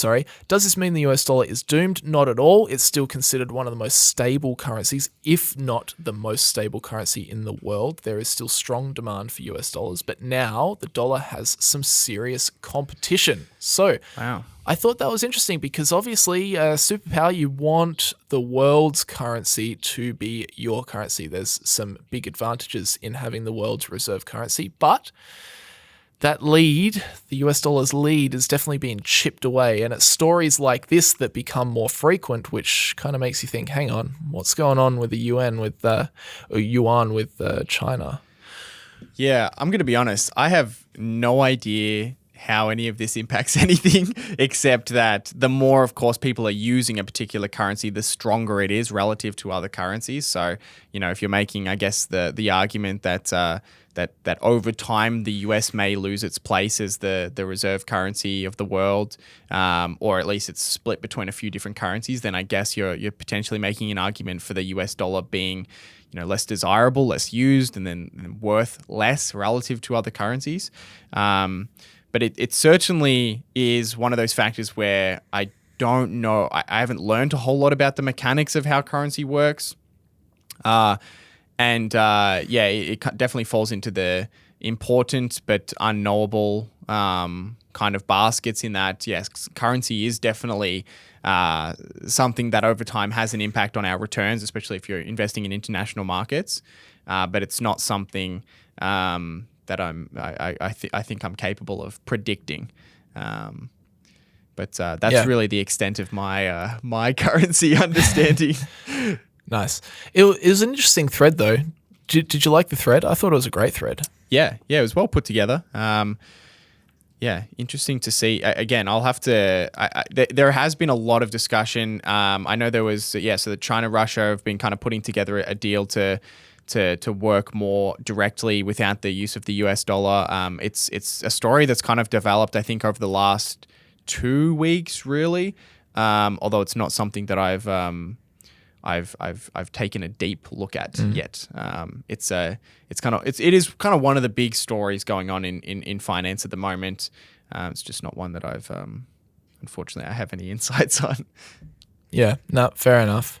does this mean the US dollar is doomed? Not at all. It's still considered one of the most stable currencies, if not the most stable currency in the world. There is still strong demand for US dollars, but now the dollar has some serious competition. So wow. I thought that was interesting because obviously, superpower, you want the world's currency to be your currency. There's some big advantages in having the world's reserve currency, but that lead, the US dollar's lead, is definitely being chipped away. And it's stories like this that become more frequent, which kind of makes you think, hang on, what's going on with the yuan with China? Yeah, I'm going to be honest. I have no idea how any of this impacts anything, except that the more, of course, people are using a particular currency, the stronger it is relative to other currencies. So, if you're making, I guess, the argument that that over time the US may lose its place as the reserve currency of the world, or at least it's split between a few different currencies, then I guess you're potentially making an argument for the US dollar being, less desirable, less used, and then worth less relative to other currencies. But it certainly is one of those factors where I don't know. I haven't learned a whole lot about the mechanics of how currency works. It definitely falls into the important but unknowable kind of baskets in that, yes, currency is definitely something that over time has an impact on our returns, especially if you're investing in international markets. But it's not something that I think I'm capable of predicting. But that's really the extent of my my currency understanding. Nice. It was an interesting thread, though. Did you like the thread? I thought it was a great thread. Yeah, it was well put together. Interesting to see. Again, I'll have to. There has been a lot of discussion. I know there was. So the China, Russia have been kind of putting together a deal to work more directly without the use of the US dollar. It's a story that's kind of developed, I think, over the last 2 weeks, really. Although it's not something that I've taken a deep look at yet. It is kind of one of the big stories going on in finance at the moment. It's just not one that I've unfortunately I have any insights on. Yeah, no, fair enough.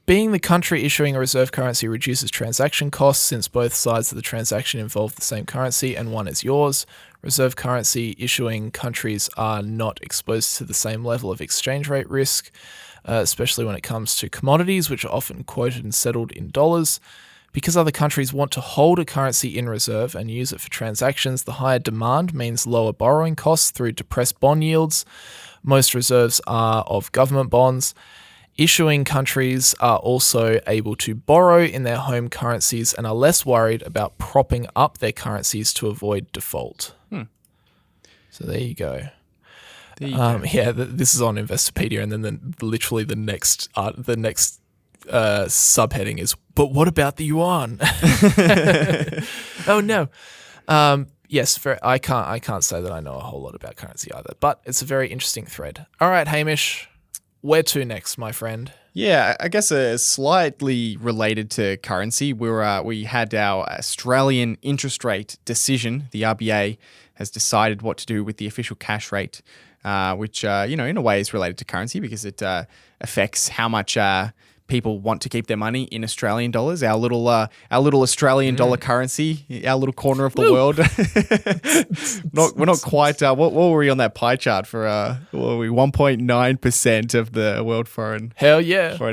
Being the country issuing a reserve currency reduces transaction costs since both sides of the transaction involve the same currency and one is yours. Reserve currency issuing countries are not exposed to the same level of exchange rate risk, especially when it comes to commodities, which are often quoted and settled in dollars. Because other countries want to hold a currency in reserve and use it for transactions, the higher demand means lower borrowing costs through depressed bond yields. Most reserves are of government bonds. Issuing countries are also able to borrow in their home currencies and are less worried about propping up their currencies to avoid default. So there you go. This is on Investopedia, and then literally the next subheading is, but what about the yuan? Oh no. Yes, I can't say that I know a whole lot about currency either, but it's a very interesting thread. All right, Hamish. Where to next, my friend? Yeah, I guess slightly related to currency. We had our Australian interest rate decision. The RBA has decided what to do with the official cash rate, which in a way is related to currency because it affects how much people want to keep their money in Australian dollars, our little Australian dollar currency, our little corner of the world. We're not quite. What were we on that pie chart for? What were we 1.9% of the world foreign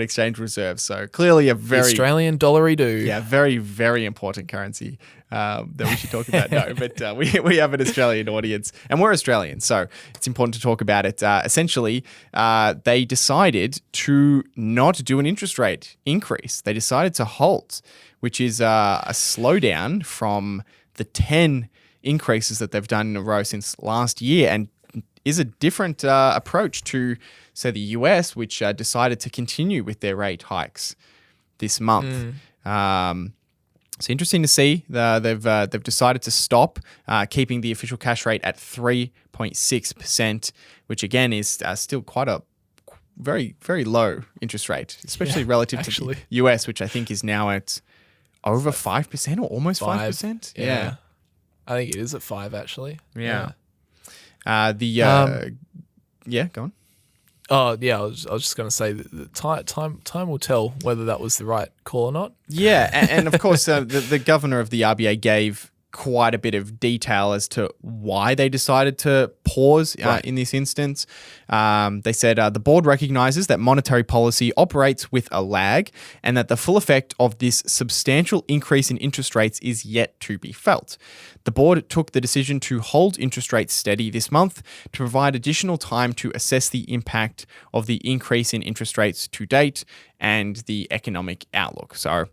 exchange reserve. So clearly a very the Australian dollary do. Yeah, very very important currency that we should talk about. No, but we have an Australian audience, and we're Australian, so it's important to talk about it. Essentially, they decided to not do an interest rate increase. They decided to halt, which is a slowdown from the 10 increases that they've done in a row since last year, and is a different approach to, say, the US, which decided to continue with their rate hikes this month. It's interesting to see they've decided to stop keeping the official cash rate at 3.6%, which again is still quite a very, very low interest rate, especially relative to the US, which I think is now at over 5% or almost 5%. Yeah. I think it is at 5 actually. Yeah. Go on. Oh yeah, I was just going to say that time will tell whether that was the right call or not. Yeah, and of course the governor of the RBA gave quite a bit of detail as to why they decided to pause in this instance. They said the board recognizes that monetary policy operates with a lag and that the full effect of this substantial increase in interest rates is yet to be felt. The board took the decision to hold interest rates steady this month to provide additional time to assess the impact of the increase in interest rates to date and the economic outlook. So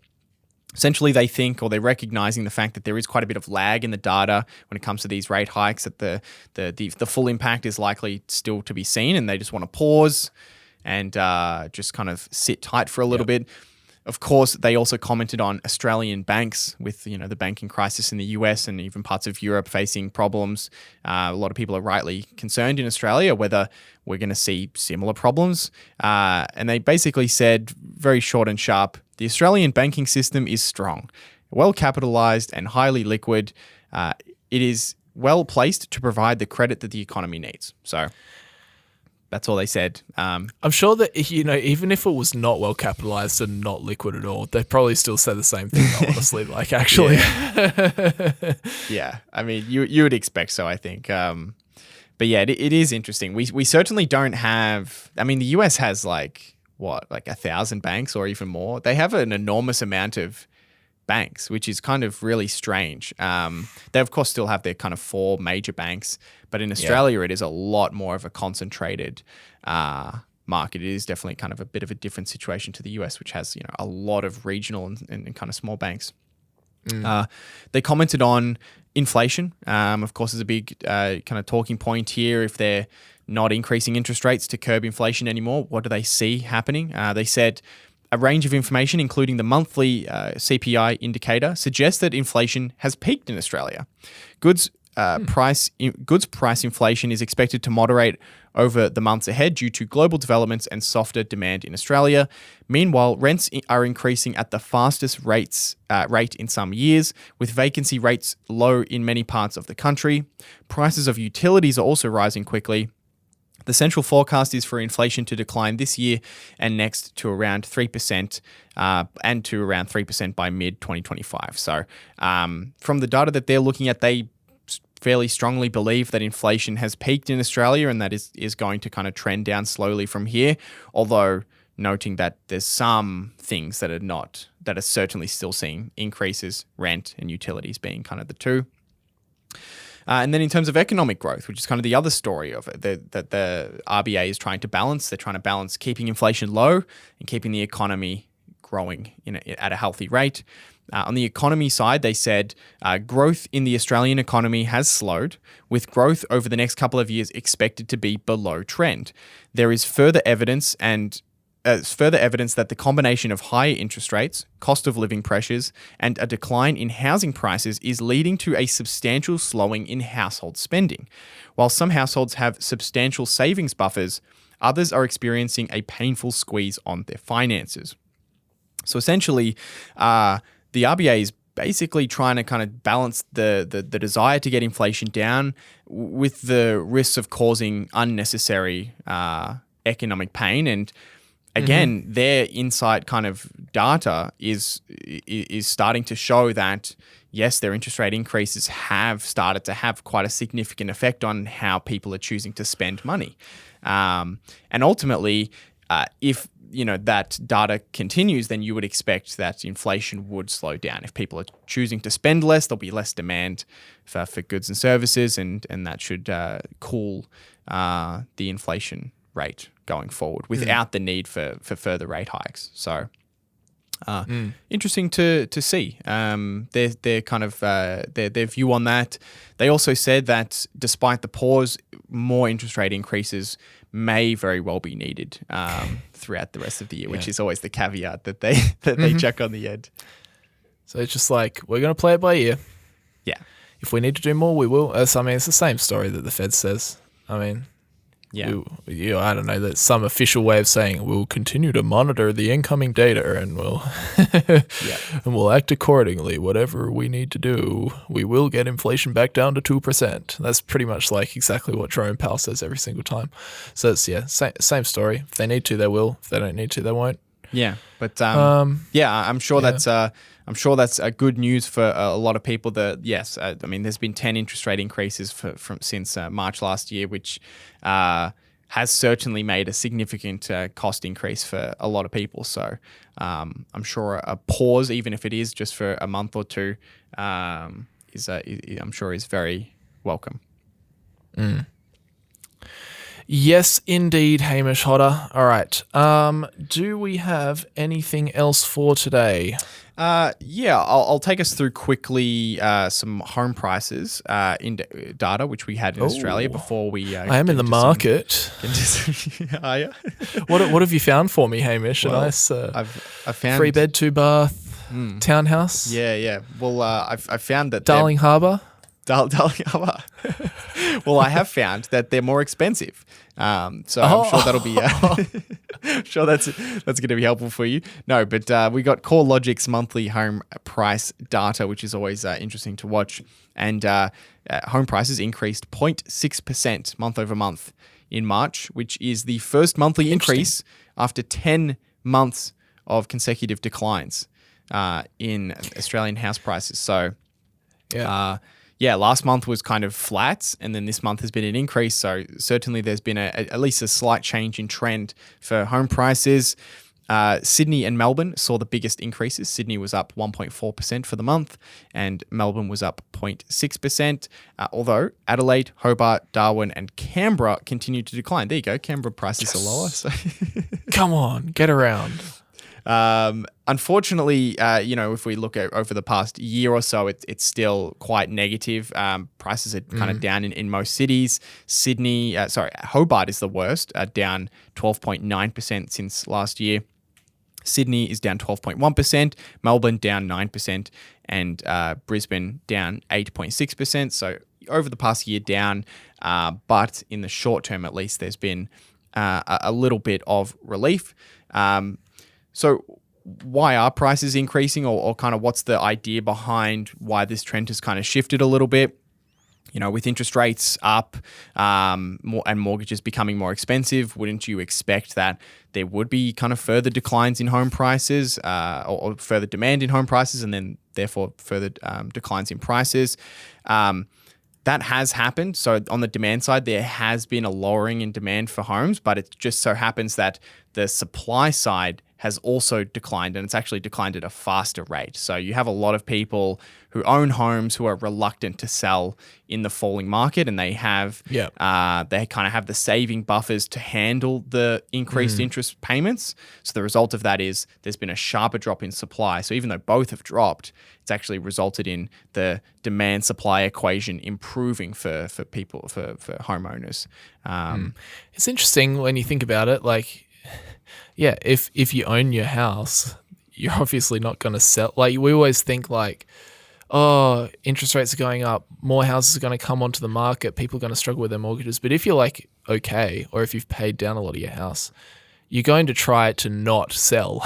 essentially, they think, or they're recognizing the fact that there is quite a bit of lag in the data when it comes to these rate hikes, that the full impact is likely still to be seen, and they just want to pause and just kind of sit tight for a little bit. Of course, they also commented on Australian banks with, the banking crisis in the US and even parts of Europe facing problems. A lot of people are rightly concerned in Australia whether we're going to see similar problems. And they basically said, very short and sharp, the Australian banking system is strong, well capitalised and highly liquid. It is well placed to provide the credit that the economy needs. So that's all they said. I'm sure that, even if it was not well capitalized and not liquid at all, they'd probably still say the same thing, honestly, actually. Yeah. I mean, you would expect so, I think. But yeah, it is interesting. We certainly don't have, the US has 1,000 banks or even more. They have an enormous amount of banks, which is kind of really strange. They of course still have their kind of 4 major banks, but in Australia it is a lot more of a concentrated market. It is definitely kind of a bit of a different situation to the US, which has a lot of regional and kind of small banks. They commented on inflation. Of course, is a big kind of talking point here. If they're not increasing interest rates to curb inflation anymore, what do they see happening? They said a range of information, including the monthly CPI indicator, suggests that inflation has peaked in Australia. Goods price inflation is expected to moderate over the months ahead due to global developments and softer demand in Australia. Meanwhile, rents are increasing at the fastest rate in some years, with vacancy rates low in many parts of the country. Prices of utilities are also rising quickly. The central forecast is for inflation to decline this year and next to around 3% and to around 3% by mid-2025. So from the data that they're looking at, they fairly strongly believe that inflation has peaked in Australia and that is going to kind of trend down slowly from here, although noting that there's some things that are certainly still seeing increases, rent and utilities being kind of the two. And then in terms of economic growth, which is kind of the other story of it, that the RBA is trying to balance. They're trying to balance keeping inflation low and keeping the economy growing at a healthy rate. On the economy side, they said growth in the Australian economy has slowed, with growth over the next couple of years expected to be below trend. There is further evidence that the combination of higher interest rates, cost of living pressures, and a decline in housing prices is leading to a substantial slowing in household spending. While some households have substantial savings buffers, others are experiencing a painful squeeze on their finances. So essentially, the RBA is basically trying to kind of balance the desire to get inflation down with the risks of causing unnecessary economic pain. And again, their insight kind of data is starting to show that, yes, their interest rate increases have started to have quite a significant effect on how people are choosing to spend money. And ultimately, if that data continues, then you would expect that inflation would slow down. If people are choosing to spend less, there'll be less demand for goods and services, and that should cool the inflation rate going forward without the need for further rate hikes. So interesting to see their kind of their view on that. They also said that despite the pause, more interest rate increases may very well be needed throughout the rest of the year, which is always the caveat that they chuck on the end. So it's just like, we're going to play it by ear. Yeah. If we need to do more, we will. I mean, it's the same story that the Fed says. I mean, I don't know, that's some official way of saying we'll continue to monitor the incoming data and we'll act accordingly. Whatever we need to do, we will get inflation back down to 2%. That's pretty much like exactly what Jerome Powell says every single time. So it's same story. If they need to, they will. If they don't need to, they won't. Yeah, but I'm sure that's good news for a lot of people. I mean, there's been 10 interest rate increases since March last year, which has certainly made a significant cost increase for a lot of people. So I'm sure a pause, even if it is just for a month or two, I'm sure is very welcome. Yes, indeed, Hamish Hodder. All right. Do we have anything else for today? I'll take us through quickly some home prices in data, which we had in Australia before we... I am in the market. Are you? What have you found for me, Hamish? Well, a nice I've found 3-bed, 2-bath townhouse? Yeah. Well, I found that... Darling Harbour? Darling Harbour. Well, I have found that they're more expensive. So I'm sure that'll be... I'm sure that's going to be helpful for you. No, but we got CoreLogic's monthly home price data, which is always interesting to watch. And home prices increased 0.6% month over month in March, which is the first monthly increase after 10 months of consecutive declines in Australian house prices. So... last month was kind of flat, and then this month has been an increase. So certainly there's been at least a slight change in trend for home prices. Sydney and Melbourne saw the biggest increases. Sydney was up 1.4% for the month, and Melbourne was up 0.6%. Although Adelaide, Hobart, Darwin, and Canberra continued to decline. There you go. Canberra prices are lower. So Come on, get around. Unfortunately, if we look at over the past year or so, it's still quite negative. Prices are kind of down in most cities. Hobart is the worst, down 12.9% since last year. Sydney is down 12.1%, Melbourne down 9%, and Brisbane down 8.6%. So over the past year down, but in the short term at least, there's been a little bit of relief. So why are prices increasing, or kind of what's the idea behind why this trend has kind of shifted a little bit? With interest rates up and mortgages becoming more expensive, wouldn't you expect that there would be kind of further declines in home prices or further demand in home prices, and then therefore further declines in prices? That has happened. So on the demand side, there has been a lowering in demand for homes, but it just so happens that the supply side has also declined, and it's actually declined at a faster rate. So you have a lot of people who own homes who are reluctant to sell in the falling market, and they have they kind of have the saving buffers to handle the increased interest payments. So the result of that is there's been a sharper drop in supply. So even though both have dropped, it's actually resulted in the demand supply equation improving for people, for homeowners. It's interesting when you think about it, like, yeah, if you own your house, you're obviously not going to sell. Like, we always think like, oh, interest rates are going up, more houses are going to come onto the market, people are going to struggle with their mortgages. But if you're like, okay, or if you've paid down a lot of your house, you're going to try to not sell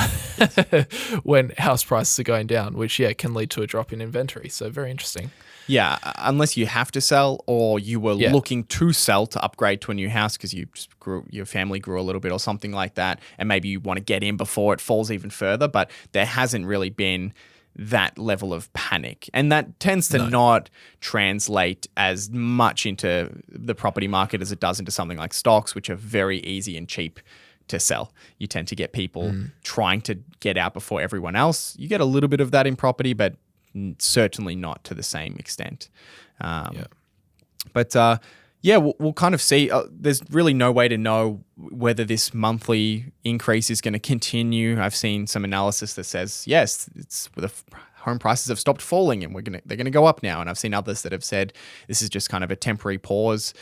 when house prices are going down, which, can lead to a drop in inventory. So very interesting. Yeah, unless you have to sell or you were looking to sell to upgrade to a new house because you just your family grew a little bit or something like that, and maybe you want to get in before it falls even further. But there hasn't really been that level of panic, and that tends to not translate as much into the property market as it does into something like stocks, which are very easy and cheap to sell. You tend to get people trying to get out before everyone else. You get a little bit of that in property, but certainly not to the same extent. But we'll kind of see. There's really no way to know whether this monthly increase is going to continue. I've seen some analysis that says, yes, it's the home prices have stopped falling and they're going to go up now. And I've seen others that have said this is just kind of a temporary pause.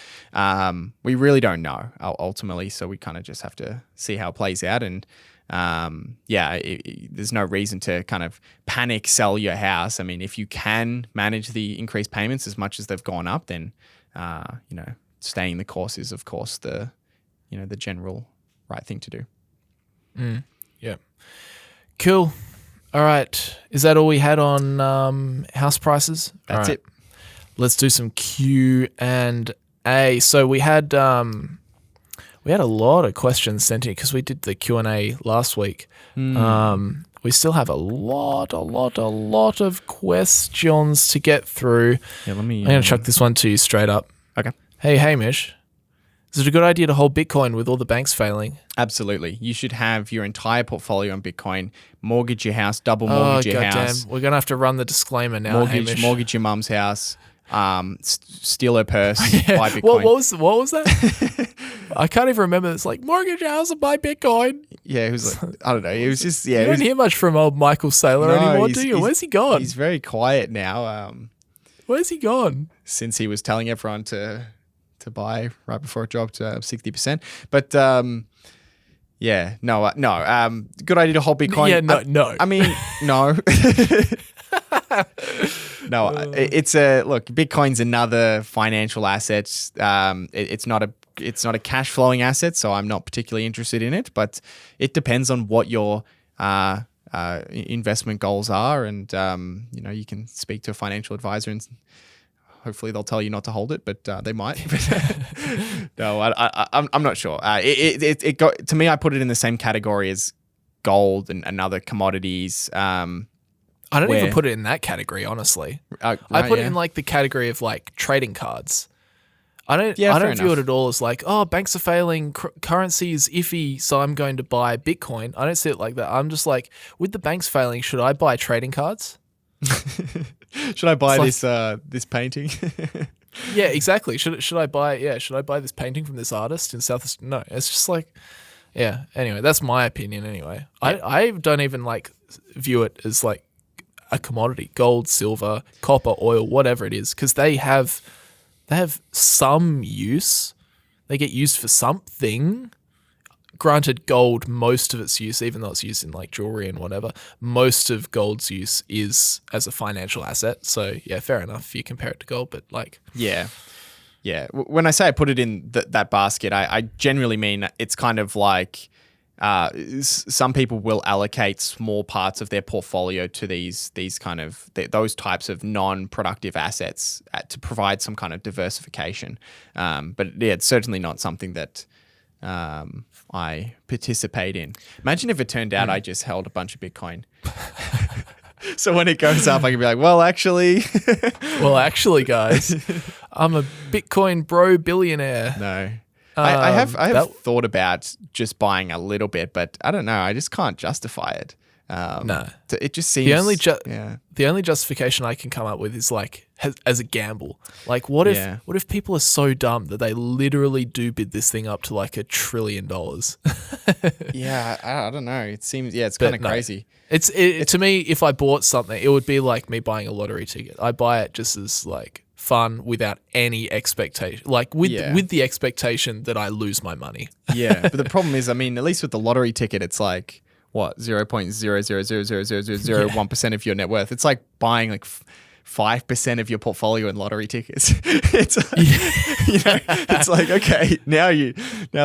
We really don't know ultimately. So we kind of just have to see how it plays out. And there's no reason to kind of panic sell your house. I mean, if you can manage the increased payments as much as they've gone up, then staying the course is, of course, the general right thing to do. Yeah. Cool. All right. Is that all we had on house prices? That's it. Let's do some Q&A. So we had a lot of questions sent in because we did the Q&A last week. We still have a lot of questions to get through. Yeah, I'm going to chuck this one to you straight up. Okay. Hey, Hamish. Is it a good idea to hold Bitcoin with all the banks failing? Absolutely. You should have your entire portfolio on Bitcoin, mortgage your house, double mortgage your house. We're going to have to run the disclaimer now, Hamish. Mortgage your mum's house, steal her purse, buy Bitcoin. What was that? I can't even remember. It's like, mortgage your house and buy Bitcoin. Yeah, it was like, I don't know. It was just, You don't hear much from old Michael Saylor anymore, do you? Where's he gone? He's very quiet now. Where's he gone? Since he was telling everyone to buy right before it dropped 60%. But good idea to hold Bitcoin. Yeah, no. I mean, no. No, it's look, Bitcoin's another financial asset. It's not a cash flowing asset, so I'm not particularly interested in it, but it depends on what your investment goals are, and you can speak to a financial advisor and hopefully they'll tell you not to hold it, but they might. No, I'm not sure. To me, I put it in the same category as gold and other commodities. I don't even put it in that category, honestly. I put it in like the category of like trading cards. I don't view it at all as like, oh, banks are failing, currency is iffy, so I'm going to buy Bitcoin. I don't see it like that. I'm just like, with the banks failing, should I buy trading cards? Should I buy this painting? Yeah, exactly. Should I buy this painting from this artist in South? No, it's just like, yeah. Anyway, that's my opinion. Anyway, yeah. I don't even like view it as like a commodity, gold, silver, copper, oil, whatever it is, because they have some use. They get used for something. Granted, gold, most of its use, even though it's used in like jewelry and whatever, most of gold's use is as a financial asset. So yeah, fair enough if you compare it to gold, but like... Yeah. When I say I put it in that basket, I generally mean it's kind of like some people will allocate small parts of their portfolio to these kind of those types of non-productive assets to provide some kind of diversification. But yeah, it's certainly not something that I participate in. Imagine if it turned out I just held a bunch of Bitcoin. So when it goes up, I can be like, well, actually, guys, I'm a Bitcoin bro billionaire. No. I have thought about just buying a little bit, but I don't know. I just can't justify it. No. It just seems... The only justification I can come up with is like as a gamble. Like what if people are so dumb that they literally do bid this thing up to like $1 trillion? Yeah, I don't know. It seems, it's kind of crazy. It's to me, if I bought something, it would be like me buying a lottery ticket. I buy it just as like fun without any expectation, like with the expectation that I lose my money. Yeah, but the problem is, I mean, at least with the lottery ticket, it's like what 0.0000001% of your net worth. It's like buying like 5% of your portfolio in lottery tickets. It's it's like, okay, now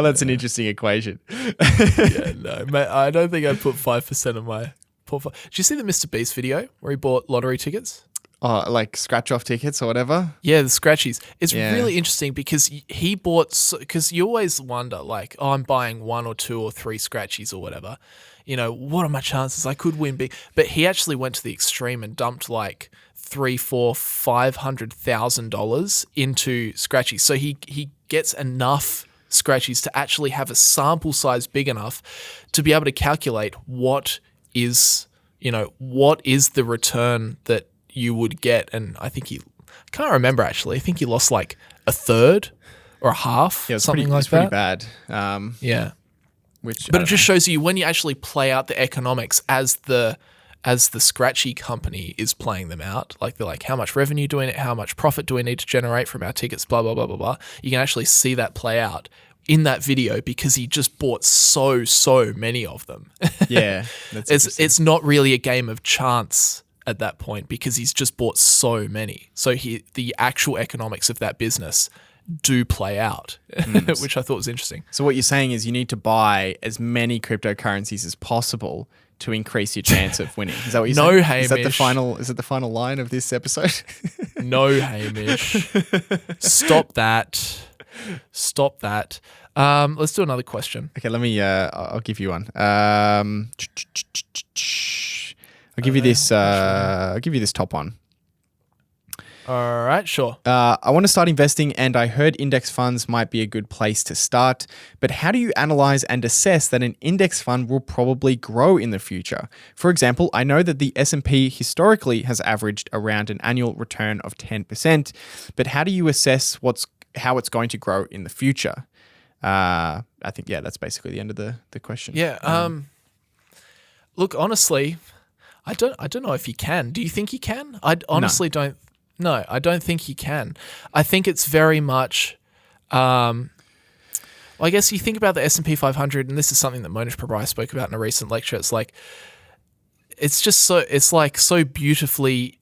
that's an interesting equation. I don't think I'd put 5% of my portfolio. Did you see the Mr. Beast video where he bought lottery tickets? like scratch off tickets or whatever. Yeah, the scratchies. It's Yeah. really interesting because he bought, because you always wonder, like, oh, I'm buying 1 or 2 or 3 scratchies or whatever. You know, what are my chances? I could win big. But he actually went to the extreme and dumped like $300,000, $400,000, $500,000 into scratchies. So he gets enough scratchies to actually have a sample size big enough to be able to calculate what is the return that you would get. And I think can't remember actually. I think he lost like a third or a half, something like that. It's pretty bad. Yeah. But it just shows you when you actually play out the economics as the scratchy company is playing them out, like they're like, how much revenue do we need, how much profit do we need to generate from our tickets, blah, blah, blah, blah, blah. You can actually see that play out in that video because he just bought so many of them. Yeah. It's not really a game of chance at that point because he's just bought so many. So the actual economics of that business do play out, which I thought was interesting. So what you're saying is you need to buy as many cryptocurrencies as possible to increase your chance of winning. Is that what you're saying? No, Hamish. Is that the final line of this episode? No, Hamish. Stop that. Let's do another question. Okay, let me. I'll give you one. I'll give you this. I'll give you this top one. All right, sure. I want to start investing, and I heard index funds might be a good place to start. But how do you analyze and assess that an index fund will probably grow in the future? For example, I know that the S&P historically has averaged around an annual return of 10%. But how do you assess how it's going to grow in the future? I think that's basically the end of the question. Yeah. Look, honestly, I don't know if you can. Do you think you can? I honestly don't. No, I don't think you can. I think it's very much. Well, I guess you think about the S&P 500, and this is something that Monish Prabhai spoke about in a recent lecture. It's like, it's like so beautifully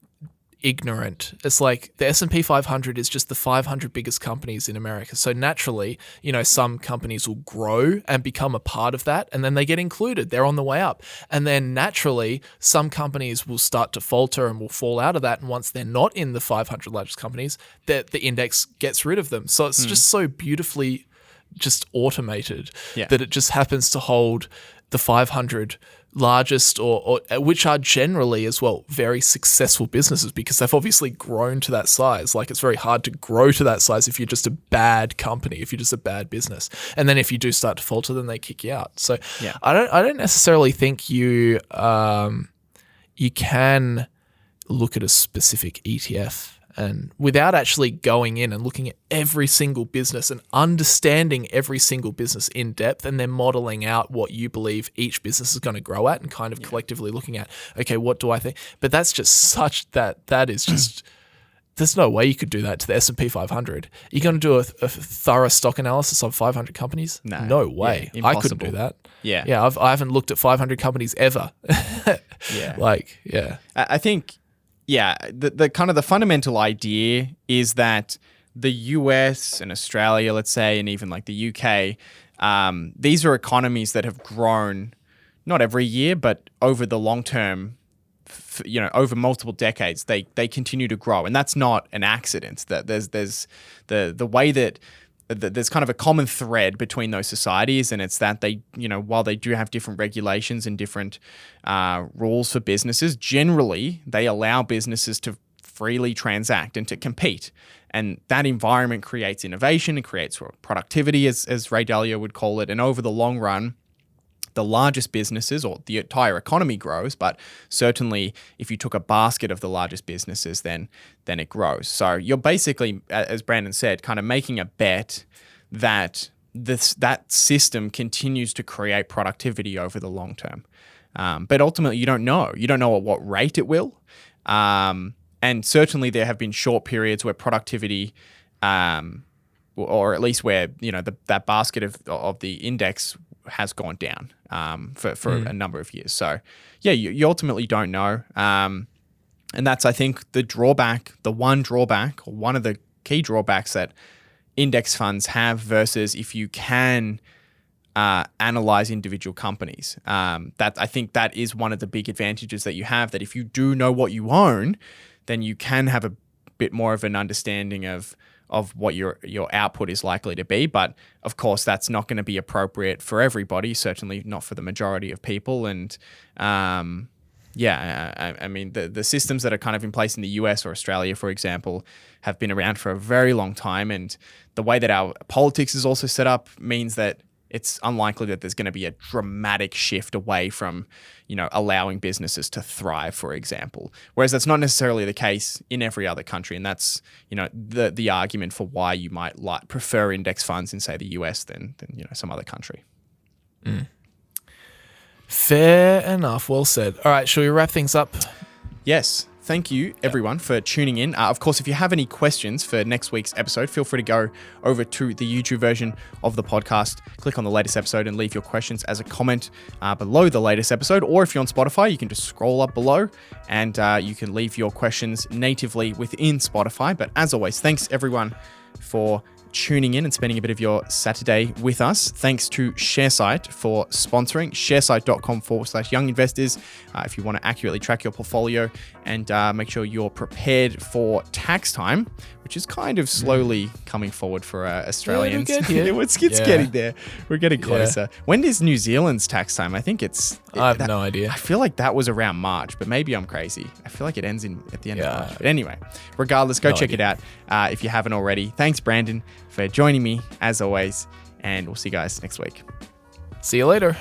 ignorant. It's like the S&P 500 is just the 500 biggest companies in America. So naturally, some companies will grow and become a part of that, and then they get included. They're on the way up. And then naturally, some companies will start to falter and will fall out of that. And once they're not in the 500 largest companies, the index gets rid of them. So it's just so beautifully just automated that it just happens to hold the 500 largest or which are generally as well very successful businesses because they've obviously grown to that size. Like it's very hard to grow to that size if you're just a bad company, if you're just a bad business. And then if you do start to falter, then they kick you out. So I don't necessarily think you can look at a specific ETF and without actually going in and looking at every single business and understanding every single business in depth and then modeling out what you believe each business is going to grow at and kind of collectively looking at, okay, what do I think? But that's just that is just, there's no way you could do that to the S&P 500. You're going to do a thorough stock analysis of 500 companies? No way. Yeah, I couldn't do that. Yeah. I haven't looked at 500 companies ever. I think, the kind of the fundamental idea is that the US and Australia, let's say, and even like the UK, these are economies that have grown not every year, but over the long term, over multiple decades, they continue to grow. And that's not an accident. That there's the way that there's kind of a common thread between those societies, and it's that they, while they do have different regulations and different rules for businesses, generally they allow businesses to freely transact and to compete. And that environment creates innovation and creates productivity, as Ray Dalio would call it. And over the long run, the largest businesses or the entire economy grows, but certainly if you took a basket of the largest businesses, then it grows. So you're basically, as Brandon said, kind of making a bet that that system continues to create productivity over the long term. But ultimately, you don't know. You don't know at what rate it will. And certainly there have been short periods where productivity, or at least where that basket of the index has gone down for a number of years. So you ultimately don't know. And that's, I think, one of the key drawbacks that index funds have versus if you can analyze individual companies. That I think that is one of the big advantages that you have, that if you do know what you own, then you can have a bit more of an understanding of what your output is likely to be. But of course, that's not going to be appropriate for everybody, certainly not for the majority of people. And I mean, the systems that are kind of in place in the US or Australia, for example, have been around for a very long time. And the way that our politics is also set up means that it's unlikely that there's going to be a dramatic shift away from, allowing businesses to thrive, for example. Whereas that's not necessarily the case in every other country. And that's, the argument for why you might prefer index funds in, say, the US than some other country. Fair enough. Well said. All right, shall we wrap things up? Yes. Thank you, everyone, for tuning in. Of course, if you have any questions for next week's episode, feel free to go over to the YouTube version of the podcast, click on the latest episode and leave your questions as a comment below the latest episode. Or if you're on Spotify, you can just scroll up below and you can leave your questions natively within Spotify. But as always, thanks, everyone, for tuning in and spending a bit of your Saturday with us. Thanks to Sharesight for sponsoring. Sharesight.com/young investors. If you want to accurately track your portfolio and make sure you're prepared for tax time, which is kind of slowly coming forward for Australians. It's getting there. We're getting closer. When is New Zealand's tax time? I think I have no idea. I feel like that was around March, but maybe I'm crazy. I feel like it ends at the end of March. But anyway, regardless, go check it out if you haven't already. Thanks, Brandon, for joining me as always, and we'll see you guys next week. See you later.